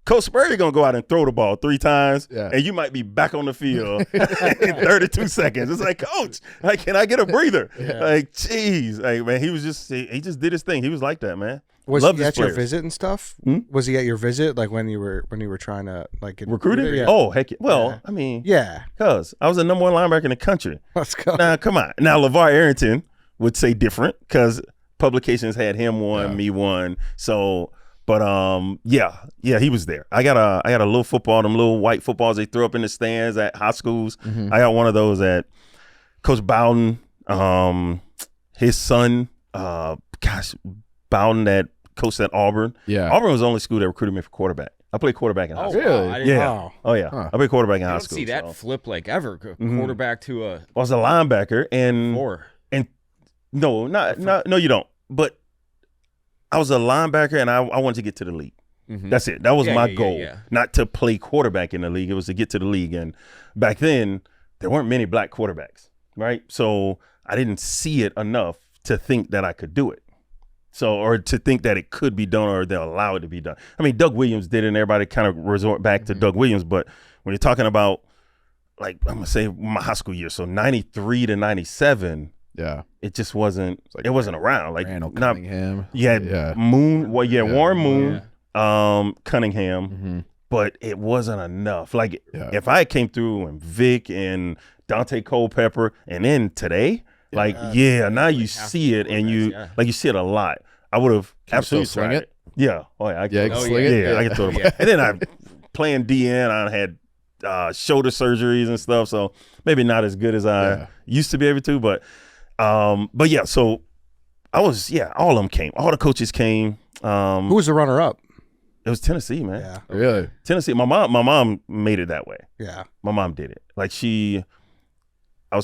Coach Spurrier going to go out and throw the ball 3 times, and you might be back on the field in 32 seconds. It's like, Coach, like, can I get a breather? Like, jeez. Like, man, he just did his thing. He was like that, man. Was he at your visit and stuff? Was he at your visit, like, when you were trying to, like, get recruited? Yeah. Oh, heck yeah. Well, I mean, because I was the #1 linebacker in the country. Let's go. Now, come on. Now, LeVar Arrington would say different because publications had him one, me one. So, but he was there. I got a little football, them little white footballs they throw up in the stands at high schools. I got one of those at Coach Bowden, his son, Bowden that coached at Auburn. Yeah. Auburn was the only school that recruited me for quarterback. I played quarterback in high school. really? I didn't Yeah. Wow. Oh yeah. Huh. I played quarterback in I high don't school. see that so. flip like ever. Quarterback to a I was a linebacker and 4. no, no, you don't. But I was a linebacker and I wanted to get to the league. Mhm. That's it. That was Yeah, my yeah, goal. yeah. Not to play quarterback in the league. It was to get to the league. And back then, there weren't many black quarterbacks, right? So I didn't see it enough to think that I could do it. So, or to think that it could be done or they'll allow it to be done. I mean, Doug Williams did it and everybody kind of resort back to Doug Williams. But when you're talking about, like, I'm going to say my high school year, so 93 to 97, Yeah. it just wasn't, like it wasn't around. Like, Randall not, Cunningham. yeah, Moon, well, yeah, Warren Moon, Cunningham, Mm-hmm. but it wasn't enough. Like, Yeah. if I came through and Vic and Dante Culpepper, and then today, like, now you see it and you, yeah. like, you see it a lot. I would have Can you absolutely still swing tried it? Yeah. Oh, yeah. I Yeah, you can can throw sling it? Yeah, I can throw the ball. And then I, playing DN, I had shoulder surgeries and stuff, so maybe not as good as I used to be able to, but yeah, so I was, all of them came. All the coaches came. Who was the runner-up? It was Tennessee, man. Yeah. Really? Tennessee. My mom made it that way. Yeah. My mom did it. Like I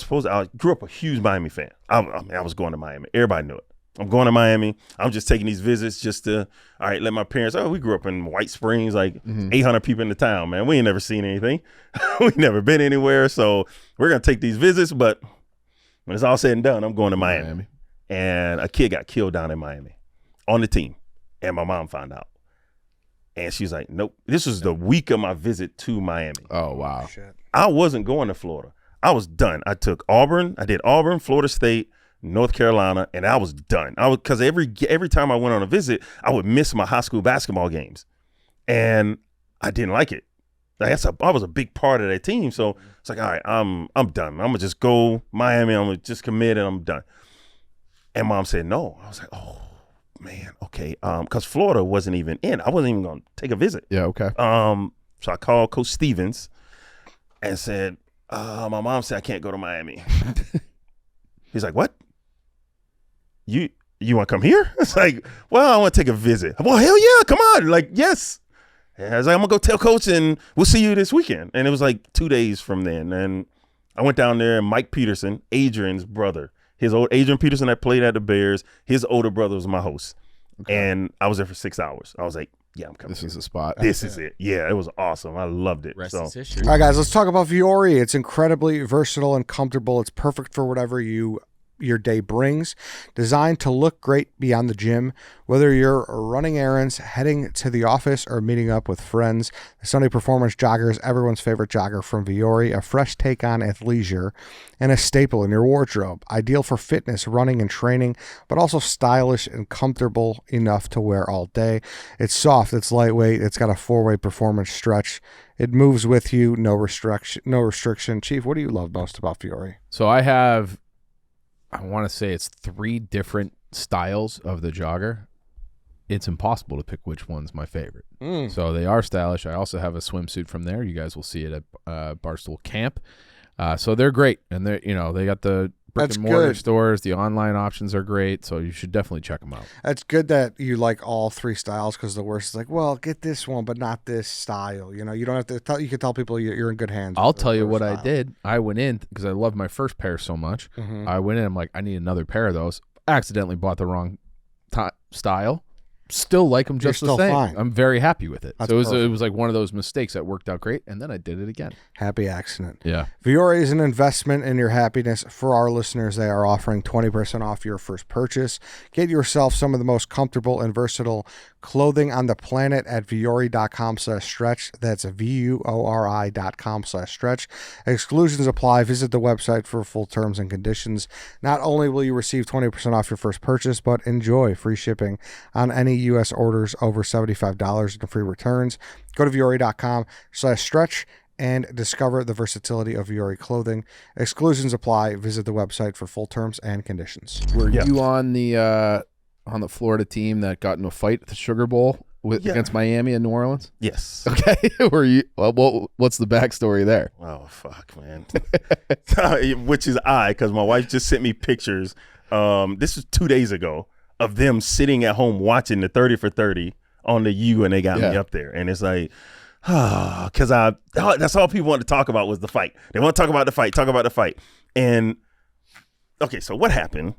grew up a huge Miami fan. I was going to Miami. Everybody knew it. I'm going to Miami. I'm just taking these visits just to, all right, let my parents, we grew up in White Springs, like 800 people in the town, man. We ain't never seen anything. We never been anywhere. So we're going to take these visits. But when it's all said and done, I'm going to Miami. And a kid got killed down in Miami on the team. And my mom found out. And she's like, nope. This was the week of my visit to Miami. Oh, wow. Shit. I wasn't going to Florida. I was done. I took Auburn. I did Auburn, Florida State, North Carolina, and I was done. Because every time I went on a visit, I would miss my high school basketball games. And I didn't like it. Like, I was a big part of that team. So it's like, all right, I'm done. I'm going to just go Miami. I'm going to just commit and I'm done. And Mom said no. I was like, oh, man, okay. Because Florida wasn't even in. I wasn't even going to take a visit. Yeah, okay. So I called Coach Stevens and said, my mom said I can't go to Miami. He's like, what? You want to come here? It's like, well, I want to take a visit. Well, hell yeah, come on. Like, yes. And I was like, I'm going to go tell Coach and we'll see you this weekend. And it was like 2 days from then. And I went down there and Mike Peterson, Adrian's brother, Adrian Peterson that played at the Bears, his older brother was my host. Okay. And I was there for 6 hours. I was like, yeah, I'm coming. This is a spot. This is it. Yeah, it was awesome. I loved it. Rest So is history. All right, guys, let's talk about Fiore. It's incredibly versatile and comfortable. It's perfect for whatever your day brings. Designed to look great beyond the gym. Whether you're running errands, heading to the office, or meeting up with friends, the Sunday Performance Jogger is everyone's favorite jogger from Fiore, a fresh take on athleisure and a staple in your wardrobe. Ideal for fitness, running, and training, but also stylish and comfortable enough to wear all day. It's soft, it's lightweight, it's got a 4-way performance stretch. It moves with you, no restriction. Chief, what do you love most about Fiore? So I want to say it's 3 different styles of the jogger. It's impossible to pick which one's my favorite. So they are stylish. I also have a swimsuit from there. You guys will see it at Barstool Camp. So they're great. And they got the brick and mortar stores. The online options are great. So you should definitely check them out. It's good that you like all 3 styles, because the worst is like, well, get this one, but not this style. You don't have to tell. You can tell people you're in good hands. I'll tell you what I did. I went in because I love my first pair so much. Mm-hmm. I went in. I'm like, I need another pair of those. I accidentally bought the wrong style. Still like them just the same. Fine. I'm very happy with it. That's So it was like one of those mistakes that worked out great, and then I did it again. Happy accident. Yeah. Fiore is an investment in your happiness. For our listeners, they are offering 20% off your first purchase. Get yourself some of the most comfortable and versatile clothing on the planet at Fiore.com/stretch. That's VUORI.com/stretch. Exclusions apply. Visit the website for full terms and conditions. Not only will you receive 20% off your first purchase, but enjoy free shipping on any U.S. orders over $75 and free returns. Go to Fiore.com/stretch and discover the versatility of Fiore clothing. Exclusions apply. Visit the website for full terms and conditions. Were you on the Florida team that got into a fight at the Sugar Bowl against Miami and New Orleans? yes. Okay. Were you? Well, what's the backstory there? Oh, fuck, man. Which is because my wife just sent me pictures. This was 2 days ago of them sitting at home watching the 30 for 30 on the U, and they got me up there. And it's like, because that's all people want to talk about was the fight. They want to talk about the fight. And okay, so what happened?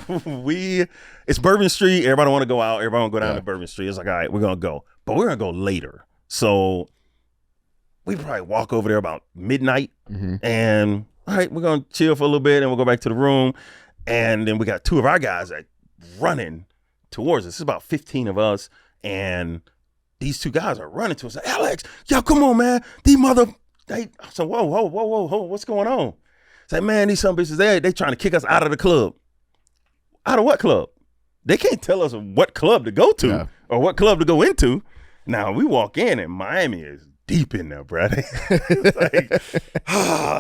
It's Bourbon Street. Everybody want to go out. Everybody want to go down to Bourbon Street. It's like, all right, we're going to go. But we're going to go later. So we probably walk over there about midnight. And all right, we're going to chill for a little bit and we'll go back to the room. And then we got 2 of our guys like running towards us. It's about 15 of us. And these 2 guys are running to us. Like, Alex, yo, come on, man. These I said, whoa, what's going on? It's like, man, these some bitches, they trying to kick us out of the club. Out of what club? They can't tell us what club to go to or what club to go into. Now, we walk in and Miami is deep in there, bro. It's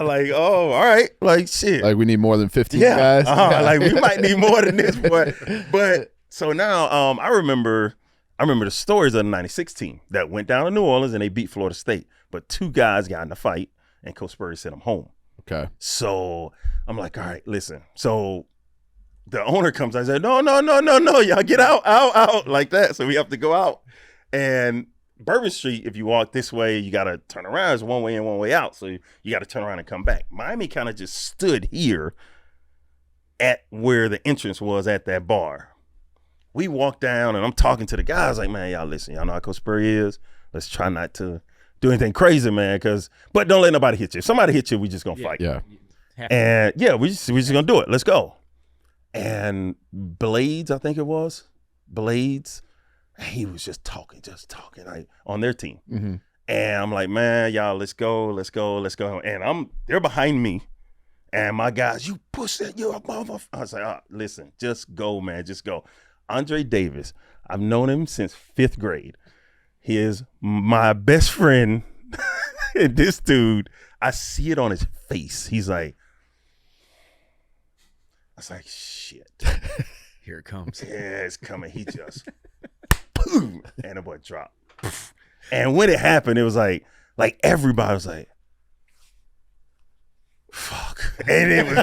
like, oh, all right. Like, shit. Like, we need more than 15 guys? Like, we might need more than this, boy. But so now I remember the stories of the 96 team that went down to New Orleans and they beat Florida State. But 2 guys got in a fight and Coach Spurrier sent them home. Okay. So I'm like, all right, listen. So the owner comes and said, no, y'all get out, like that. So we have to go out. And Bourbon Street, if you walk this way, you got to turn around. It's one way in, one way out. So you got to turn around and come back. Miami kind of just stood here at where the entrance was at that bar. We walked down, and I'm talking to the guys like, man, y'all listen. Y'all know how Coach Spurrier is. Let's try not to do anything crazy, man, but don't let nobody hit you. If somebody hit you, we just going to fight. Yeah. And, we just going to do it. Let's go. And Blades, I think it was. Blades. He was just talking like, on their team. And I'm like, man, y'all, let's go. And they're behind me. And my guys, you push that, you a motherfucker. I was like, listen, just go, man, just go. Andre Davis, I've known him since 5th grade. He is my best friend. And this dude, I see it on his face. He's like, I was like, shit. Here it comes. Yeah, it's coming. He just, boom, and the boy dropped. And when it happened, it was like everybody was like, fuck. And it was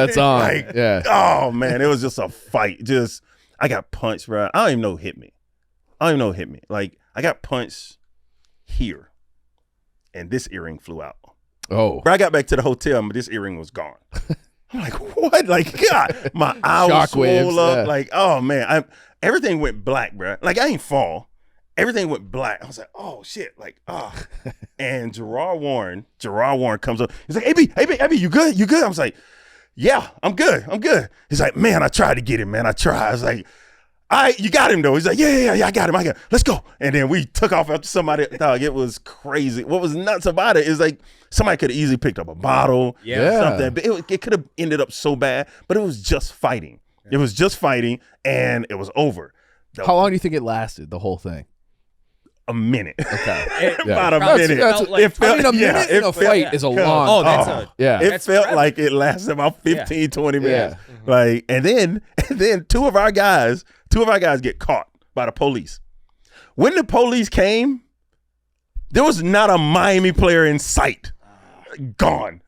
it's on. Like, oh, man, it was just a fight. I got punched, bro. I don't even know who hit me. Like, I got punched here, and this earring flew out. Oh. Bro, I got back to the hotel, but this earring was gone. I'm like, what? Like, God, my eye was swole up. Like, oh, man. Everything went black, bro. Like, I ain't fall. Everything went black. I was like, oh, shit. Like, And Gerard Warren comes up. He's like, AB, you good? You good? I was like, yeah, I'm good. He's like, man, I tried to get him, man. I was like, all right, you got him, though. He's like, yeah, I got him. Let's go. And then we took off after somebody. Dog, it was crazy. What was nuts about it is like somebody could have easily picked up a bottle, something. But it could have ended up so bad, but it was just fighting. It was just fighting, and it was over. How long do you think it lasted, the whole thing? A minute. Okay. About a minute. A minute in a fight is a long time. It felt like it lasted about 15, 20 minutes. Yeah. Like, and then 2 of our guys get caught by the police. When the police came, there was not a Miami player in sight. Gone.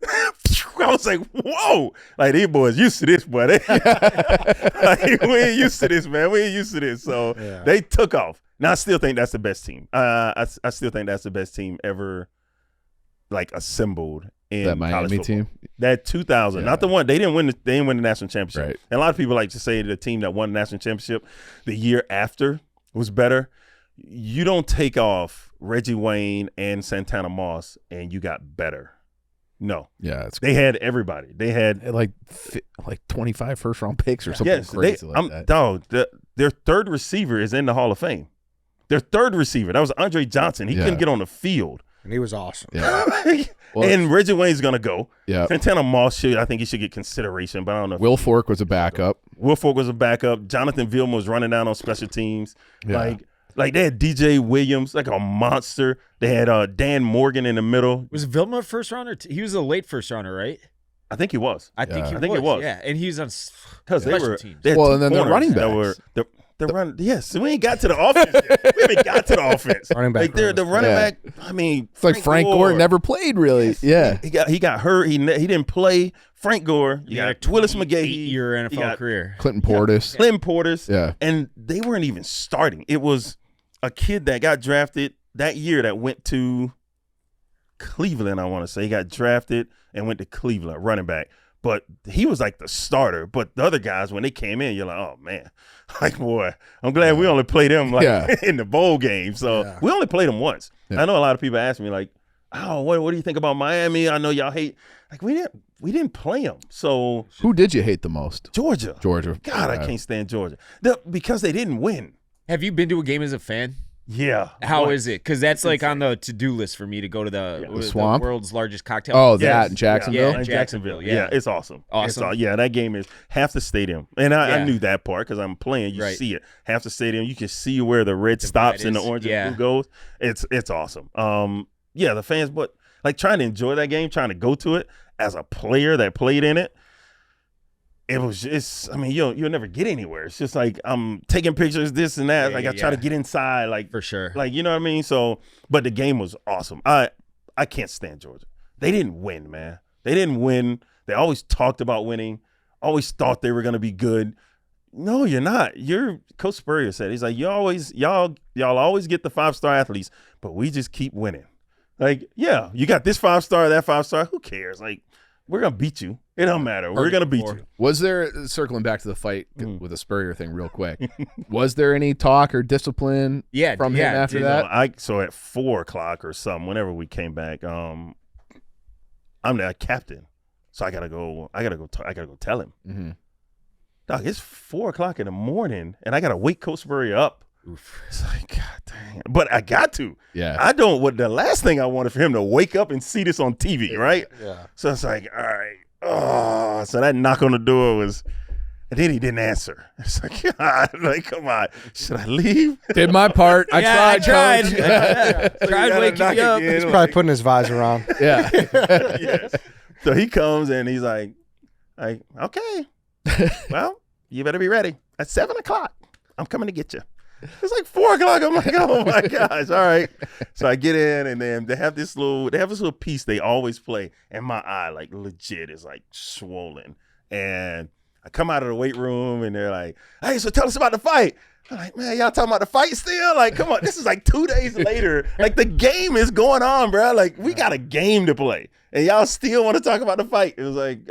I was like, whoa. Like, these boys used to this, boy. Like, we ain't used to this, man. We ain't used to this. So they took off. Now, I still think that's the best team. I still think that's the best team ever, like, assembled in that Miami team. That 2000, not the one they didn't win the national championship. Right. And a lot of people like to say the team that won the national championship the year after was better. You don't take off Reggie Wayne and Santana Moss and you got better. No. Yeah, they had everybody. They had like 25 first-round picks or something crazy like that. Dog, their third receiver is in the Hall of Fame. Their third receiver, that was Andre Johnson. He couldn't get on the field. And he was awesome. Yeah. And Reggie Wayne's going to go. Yeah. Santana Moss I think he should get consideration, but I don't know. Will Fork was a backup. Jonathan Vilma was running down on special teams. Yeah. Like they had DJ Williams, like a monster. They had Dan Morgan in the middle. Was Vilma first rounder? He was a late first rounder, right? I think he was. I think it was. Yeah, and he was on because special teams. They had and then the running backs. The run, yes. We ain't got to the offense yet. We haven't got to the offense. Running back. Like the running back. I mean, It's like Frank Gore never played really. Yes. Yeah, he got hurt. He didn't play. Frank Gore. You got Willis McGahee. Your NFL career. Clinton Portis. Clinton Portis. Yeah, and they weren't even starting. It was a kid that got drafted that year that went to Cleveland. I want to say he got drafted and went to Cleveland, running back. But he was like the starter. But the other guys, when they came in, you're like, oh, man. Like, boy, I'm glad we only played them in the bowl game. So we only played them once. I know a lot of people ask me, like, oh, what do you think about Miami? I know y'all hate. Like, we didn't play them. So who did you hate the most? Georgia. God, I Yeah. can't stand Georgia. Because they didn't win. Have you been to a game as a fan? Yeah. How is it? Because that's like on the to-do list for me to go to the Swamp? world's largest cocktail. Oh, that in Jacksonville? Yeah, in Jacksonville. Yeah. It's awesome. Awesome. Yeah, that game is half the stadium. And I knew that part because I'm playing. You see it. Half the stadium. You can see where the red stops and the orange and blue goes. It's awesome. The fans, but like trying to enjoy that game, trying to go to it as a player that played in it, I mean, you'll never get anywhere. It's just like I'm taking pictures, this and that. I try to get inside, like for sure. Like, you know what I mean? So, but the game was awesome. I can't stand Georgia. They didn't win, man. They didn't win. They always talked about winning. Always thought they were gonna be good. No, you're not. Coach Spurrier said, he's like, y'all always get the 5-star athletes, but we just keep winning. Like, yeah, you got this 5-star, that 5-star. Who cares? Like, we're gonna beat you. It don't matter. We're gonna beat you. Was there, circling back to the fight with the Spurrier thing real quick, was there any talk or discipline from him after that? So at 4:00 or something, whenever we came back, I'm the captain, so I gotta go tell him. Mm-hmm. Dog, it's 4:00 in the morning, and I gotta wake Coach Spurrier up. Oof. It's like, God dang. But I got to. Yeah. The last thing I wanted for him to wake up and see this on TV, right? Yeah. So it's like, all right. Oh, so that knock on the door was, and then he didn't answer. It's like, God, like, come on. Should I leave? Did my part. I tried. So tried waking you up. He's probably putting his visor on. Yeah. Yes. So he comes and he's like, okay, well, you better be ready. At 7:00, I'm coming to get you. It's like 4:00. I'm like, oh my gosh. All right. So I get in, and then they have this little piece they always play, and my eye, like, legit is like swollen. And I come out of the weight room, and they're like, hey, so tell us about the fight. I'm like, man, y'all talking about the fight still? Like, come on. This is like 2 days later. Like, the game is going on, bro. Like, we got a game to play, and y'all still want to talk about the fight. It was like,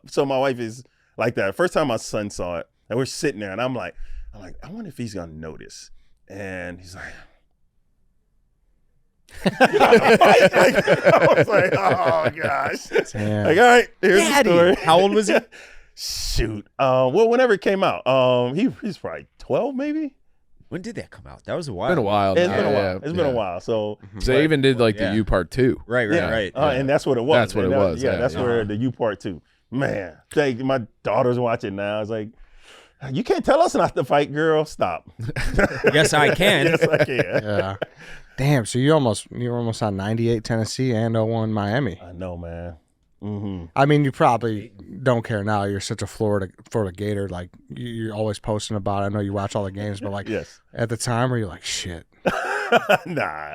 so my wife is like that. First time my son saw it, and we're sitting there, and I'm like, I wonder if he's gonna notice. And he's like, I was like, oh gosh. Damn. Like, all right, here's the story. How old was he? Shoot. Well, whenever it came out, he's probably 12, maybe. When did that come out? That was a while. It's been a while. It's been a while. It's been a while. So they even did like the U part 2. Right. And that's what it was. That's what it was. Yeah, that's where the U part 2. Man, my daughter's watching now. It's like, you can't tell us not to fight, girl. Stop. Yes, I can. Yes, I can. Yeah. Damn. So you're almost on 98 Tennessee and 01 Miami. I know, man. Mm-hmm. I mean, you probably don't care now. You're such a Florida Gator. Like, you're always posting about it. I know you watch all the games, but like, yes. At the time, were you like, shit? Nah.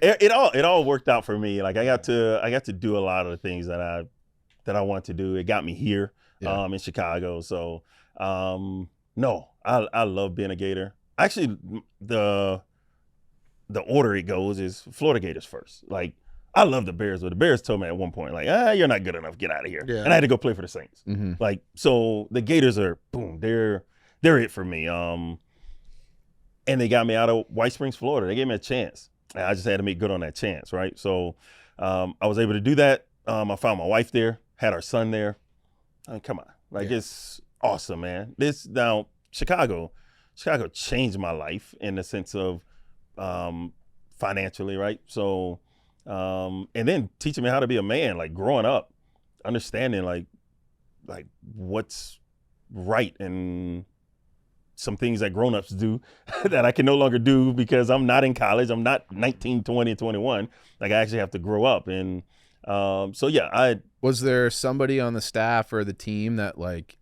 It all worked out for me. Like, I got to do a lot of the things that I want to do. It got me here, in Chicago. So, no, I love being a Gator. Actually, the order it goes is Florida Gators first. Like, I love the Bears, but the Bears told me at one point, like, you're not good enough. Get out of here. Yeah. And I had to go play for the Saints. Mm-hmm. Like, so the Gators are, boom, they're it for me. And they got me out of White Springs, Florida. They gave me a chance. And I just had to make good on that chance, right? So I was able to do that. I found my wife there, had our son there. I mean, come on. Like, it's awesome, man. Chicago changed my life in the sense of financially, right? So, and then teaching me how to be a man, like growing up, understanding like what's right and some things that grown-ups do that I can no longer do because I'm not in college. I'm not 19, 20, 21. Like, I actually have to grow up. And so, yeah, Was there somebody on the staff or the team that like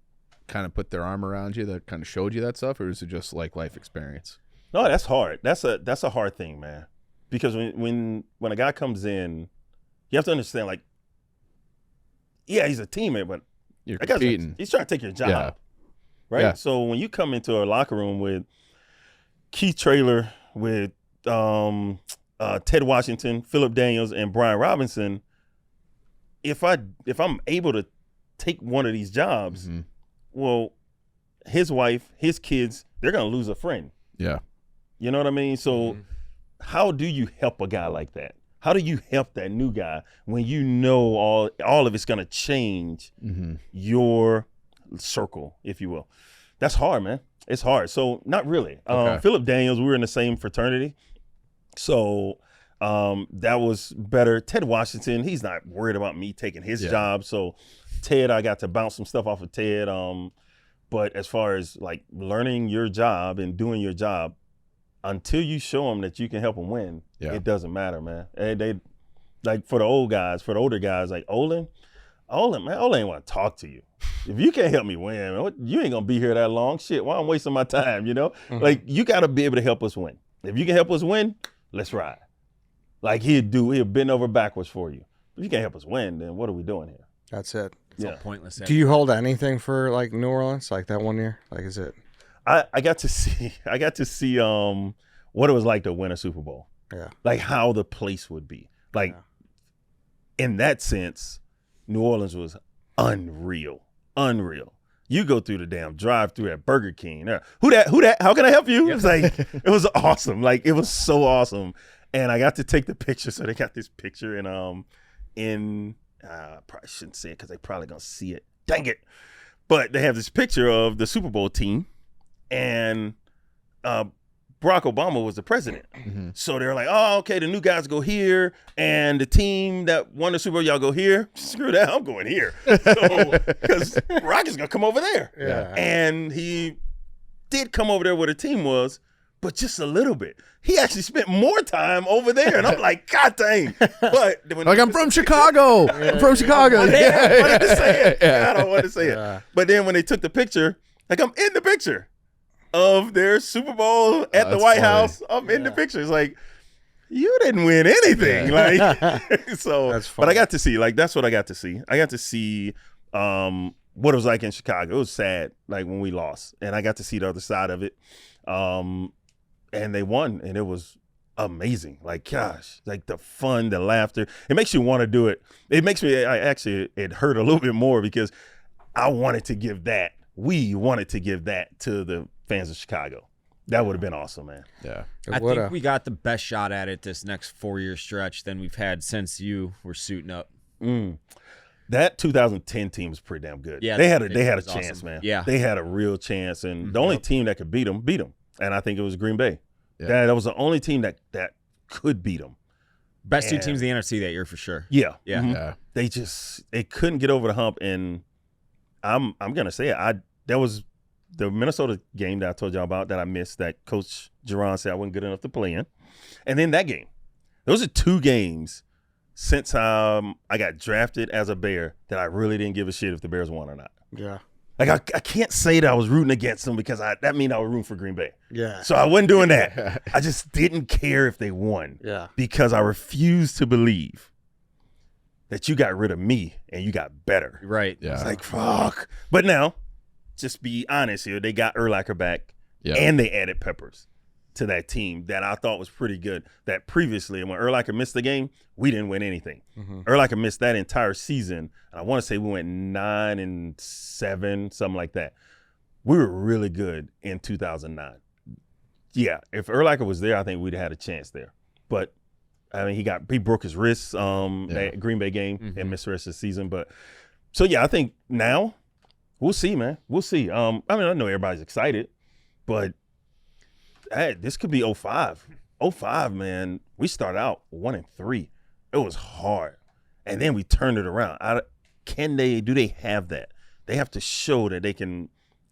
kind of put their arm around you that kind of showed you that stuff, or is it just like life experience? No, that's hard. That's a hard thing, man. Because when a guy comes in, you have to understand, like, yeah, he's a teammate, but You're that guy's competing. he's trying to take your job, Yeah. right? Yeah. So when you come into a locker room with Keith Traylor, with Ted Washington, Philip Daniels, and Brian Robinson, if I'm able to take one of these jobs, well, his wife, his kids, they're gonna lose a friend. Yeah. You know what I mean? So how do you help a guy like that? How do you help that new guy when you know all of it's gonna change your circle, if you will? That's hard, man. It's hard. So not really. Okay. Philip Daniels, we were in the same fraternity. So that was better. Ted Washington, he's not worried about me taking his job. So Ted, I got to bounce some stuff off of Ted. But as far as like learning your job and doing your job, until you show them that you can help them win, it doesn't matter, man. And they like for the older guys, like Olin ain't want to talk to you. If you can't help me win, man, you ain't gonna be here that long. Shit, why I'm wasting my time, you know? Like you gotta be able to help us win. If you can help us win, let's ride. Like he'll bend over backwards for you. If you can't help us win, then what are we doing here? That's it. It's all pointless. Do you hold anything for like New Orleans, like that one year? Like, is it? I got to see what it was like to win a Super Bowl. Yeah. Like how the place would be. Like in that sense, New Orleans was unreal. Unreal. You go through the damn drive-through at Burger King. Who that? How can I help you? It was like it was awesome. Like it was so awesome. And I got to take the picture. So they got this picture in I probably shouldn't say it because they probably gonna see it. Dang it. But they have this picture of the Super Bowl team. And Barack Obama was the president. So they're like, oh, okay, the new guys go here, and the team that won the Super Bowl, y'all go here. Screw that, I'm going here. So, because Barack is going to come over there. Yeah. And he did come over there where the team was, but just a little bit. He actually spent more time over there. And I'm like, God dang. But Like, I'm from Chicago. I'm from Chicago. I wanted to say it. I don't want to say Yeah. it. But then when they took the picture, like I'm in the picture of their Super Bowl at the White House. I'm in the picture. It's like, you didn't win anything. Like, so, That's but I funny. got to see, like, that's what I got to see. I got to see what it was like in Chicago. It was sad, like when we lost, and I got to see the other side of it. And they won, and it was amazing. Like, gosh, like the fun, the laughter. It makes you want to do it. It makes me, it hurt a little bit more because I wanted to give that. We wanted to give that to the fans of Chicago. That would have been awesome, man. Yeah. I think we got the best shot at it this next 4-year stretch than we've had since you were suiting up. That 2010 team was pretty damn good. Yeah, they had a was chance, awesome. man. Yeah. They had a real chance, and the only team that could beat them. And I think it was Green Bay. Yeah. That was the only team that could beat them. Best two teams in the NFC that year for sure. Yeah. Yeah. Mhm. They couldn't get over the hump, and I'm gonna say it. That was the Minnesota game that I told y'all about that I missed, that Coach Geron said I wasn't good enough to play in. And then that game. Those are 2 games since I got drafted as a Bear that I really didn't give a shit if the Bears won or not. Yeah. Like I can't say that I was rooting against them because that means I was rooting for Green Bay. Yeah. So I wasn't doing that. I just didn't care if they won. Yeah. Because I refused to believe that you got rid of me and you got better. Right. Yeah. It's like, fuck. But now, just be honest here, they got Urlacher back and they added Peppers to that team that I thought was pretty good. That previously, when Urlacher missed the game, we didn't win anything. Urlacher missed that entire season, and I want to say we went 9-7, something like that. We were really good in 2009. Yeah, if Urlacher was there, I think we'd have had a chance there. But I mean, he broke his wrist that Green Bay game and missed the rest of the season. But so yeah, I think now we'll see, man. We'll see. I mean, I know everybody's excited, but hey, this could be 05. 05, man. We started out 1-3. It was hard, and then we turned it around. Do they have that? They have to show that they can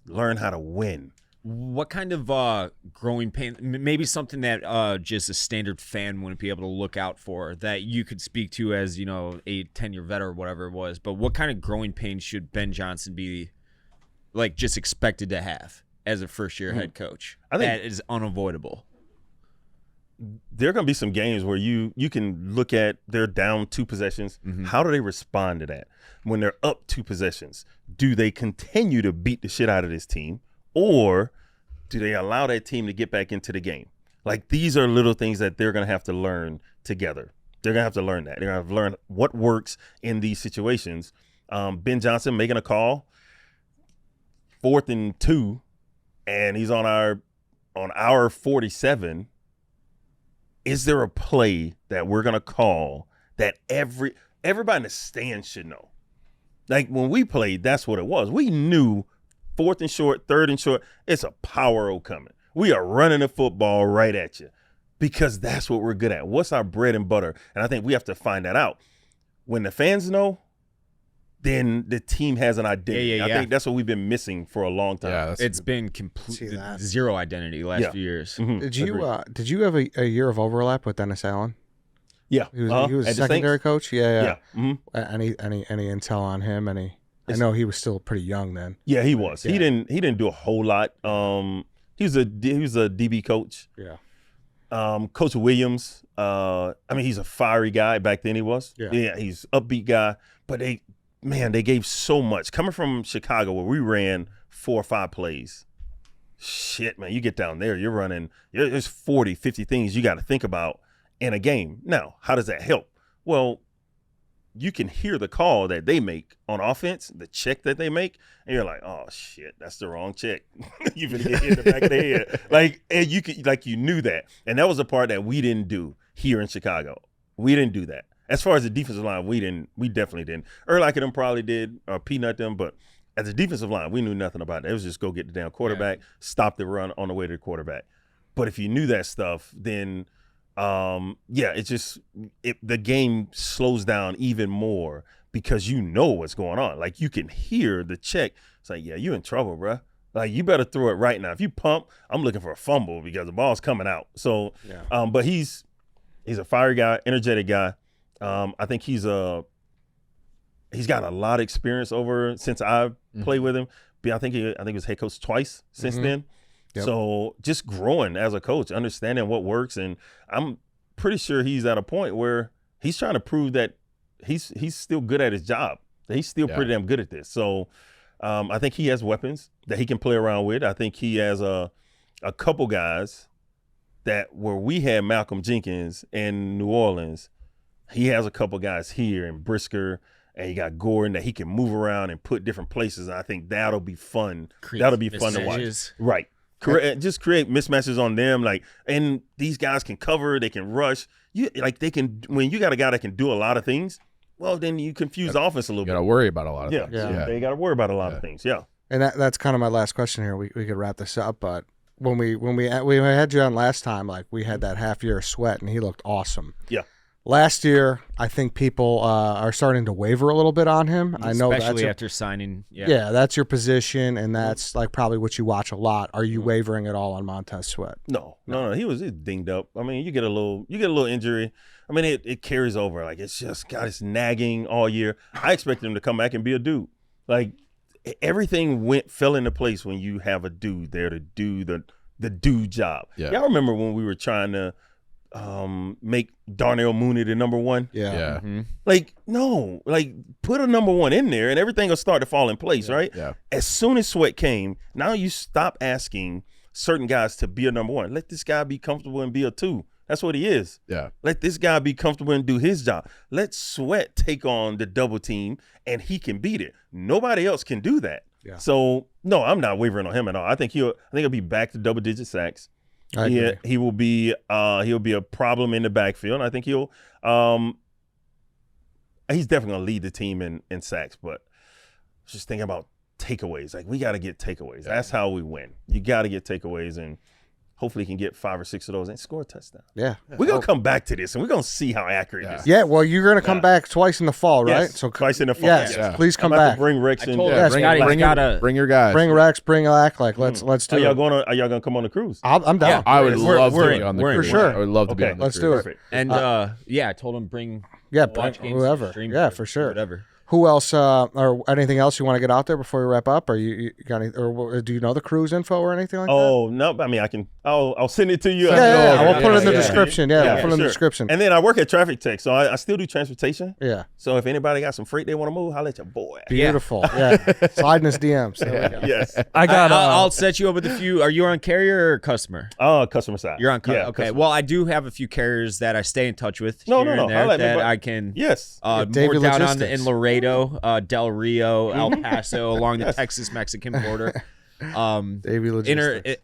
learn how to win. What kind of growing pain, maybe something that just a standard fan wouldn't be able to look out for, that you could speak to as, a 10-year vet or whatever it was, but what kind of growing pain should Ben Johnson be like just expected to have as a first-year head coach. I think that is unavoidable. There are going to be some games where you can look at they're down 2 possessions. How do they respond to that? When they're up 2 possessions, do they continue to beat the shit out of this team, or do they allow that team to get back into the game? Like, these are little things that they're going to have to learn together. They're going to have to learn that. They're going to have to learn what works in these situations. Ben Johnson making a call, 4th and 2, and he's on our 47. Is there a play that we're going to call that everybody in the stands should know? Like, when we played, that's what it was. We knew 4th and short, 3rd and short, it's a power coming. We are running the football right at you because that's what we're good at. What's our bread and butter? And I think we have to find that out. When the fans know, then the team has an identity. I think that's what we've been missing for a long time. Yeah, it's been complete zero identity the last few years. Did you have a year of overlap with Dennis Allen? Yeah, he was a secondary coach. Yeah. Any intel on him? I know he was still pretty young then. Yeah, he was. Yeah. He didn't do a whole lot. He was a DB coach. Yeah. Coach Williams. He's a fiery guy. Back then he was. Yeah, he's upbeat guy. But they gave so much. Coming from Chicago where we ran 4 or 5 plays. Shit, man, you get down there, you're running. There's 40, 50 things you got to think about in a game. Now, how does that help? Well, you can hear the call that they make on offense, the check that they make, and you're like, oh shit, that's the wrong check. You've been hit in the back of the head. And you knew that. And that was the part that we didn't do here in Chicago. We didn't do that. As far as the defensive line, we definitely didn't. Urlacher them probably did, or Peanut them, but as a defensive line, we knew nothing about it. It was just go get the damn quarterback, stop the run on the way to the quarterback. But if you knew that stuff, then the game slows down even more because you know what's going on. Like, you can hear the check. It's like, yeah, you in trouble, bro. Like, you better throw it right now. If you pump, I'm looking for a fumble because the ball's coming out. So, but he's a fiery guy, energetic guy. I think he's got a lot of experience since I've played with him. I think he was head coach twice since then. Yep. So just growing as a coach, understanding what works, and I'm pretty sure he's at a point where he's trying to prove that he's still good at his job. That he's still pretty damn good at this. So I think he has weapons that he can play around with. I think he has a couple guys that where we had Malcolm Jenkins in New Orleans, he has a couple guys here in Brisker, and you got Gordon that he can move around and put different places. And I think that'll be fun. That'll be fun to watch. Right. Just create mismatches on them, and these guys can cover, they can rush. When you got a guy that can do a lot of things, well, then you confuse the offense a little bit. You got to worry about a lot of things. Yeah. They got to worry about a lot of things. Yeah. And that's kind of my last question here. We could wrap this up, but when we had you on last time, we had that half year of Sweat, and he looked awesome. Yeah. Last year, I think people are starting to waver a little bit on him. I know, especially after signing. Yeah, that's your position, and that's probably what you watch a lot. Are you wavering at all on Montez Sweat? No. He was dinged up. I mean, you get a little injury. I mean, it carries over. It's just got it's nagging all year. I expected him to come back and be a dude. Everything fell into place when you have a dude there to do the dude job. Yeah. Y'all remember when we were trying to make Darnell Mooney the number 1? Yeah. Mm-hmm. Put a number 1 in there and everything will start to fall in place, right? Yeah. As soon as Sweat came, now you stop asking certain guys to be a number 1. Let this guy be comfortable and be a 2. That's what he is. Yeah. Let this guy be comfortable and do his job. Let Sweat take on the double team and he can beat it. Nobody else can do that. Yeah. So no, I'm not wavering on him at all. I think he'll be back to double-digit sacks. He will be a problem in the backfield. I think he's definitely gonna lead the team in sacks, but just thinking about takeaways. We gotta get takeaways. That's how we win. You gotta get takeaways, and hopefully he can get 5 or 6 of those and score a touchdown. Yeah. We're gonna come back to this and we're gonna see how accurate this is. Yeah, well, you're gonna come back twice in the fall, right? Yes, So twice in the fall. Yes, please come back. Bring Rex in. Bring your guys. Bring Rex, bring Alec. Let's do it. Are y'all gonna come on the cruise? I'm down. Yeah, I would love to be on the cruise. For sure. I would love to be on the Let's cruise. do it. And I told him bring whoever. stream, Yeah, for sure. whatever. Who else, or anything else you want to get out there before we wrap up? Or you got any, or do you know the crew's info or anything like that? Oh no, I mean I'll send it to you. Yeah, we'll put it in the description. Yeah, we'll put it in the description. And then I work at Traffic Tech, so I still do transportation. Yeah. So if anybody got some freight they want to move, holla at your boy. Beautiful. Yeah. Slide in his DMs. Yes. I'll set you up with a few. Are you on carrier or customer? Customer side. You're on okay. Customer. Well, I do have a few carriers that I stay in touch with. No. That I can. Yes. More down in Laredo, Del Rio, El Paso, along the Texas-Mexican border. Davey Logistics.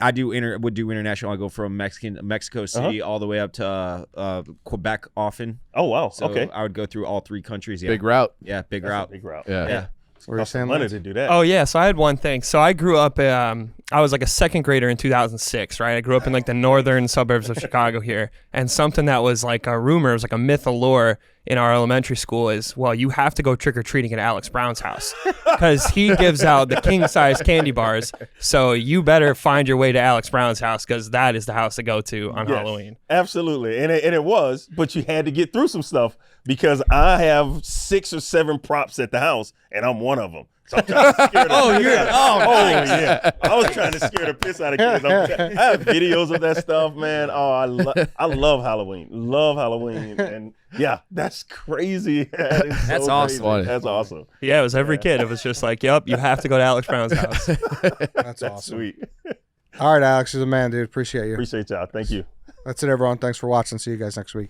Would do international. I go from Mexico City all the way up to Quebec often. Oh wow. So okay. I would go through all 3 countries. Yeah. Big route. Yeah, big That's route. a big route. Yeah. Where you saying money to do that. Oh yeah, so I had one thing. So I grew up. I was like a second grader in 2006, right? I grew up in like the northern suburbs of Chicago here, and something that was like a rumor, it was like a myth, a lore in our elementary school is, well, you have to go trick or treating at Alex Brown's house because he gives out the king size candy bars. So you better find your way to Alex Brown's house because that is the house to go to on Halloween. Absolutely, and it was, but you had to get through some stuff because I have 6 or 7 props at the house, and I'm one of them. So I'm trying to scare nice. Yeah. I was trying to scare the piss out of kids. I have videos of that stuff, man. Oh, I love Halloween. Love Halloween. And yeah, that's crazy. That's awesome. Crazy. That's awesome. Yeah, it was every kid. It was just like, yep, you have to go to Alex Brown's house. That's awesome. Sweet. All right, Alex, you're the man, dude. Appreciate you. Appreciate y'all. Thank you. That's it, everyone. Thanks for watching. See you guys next week.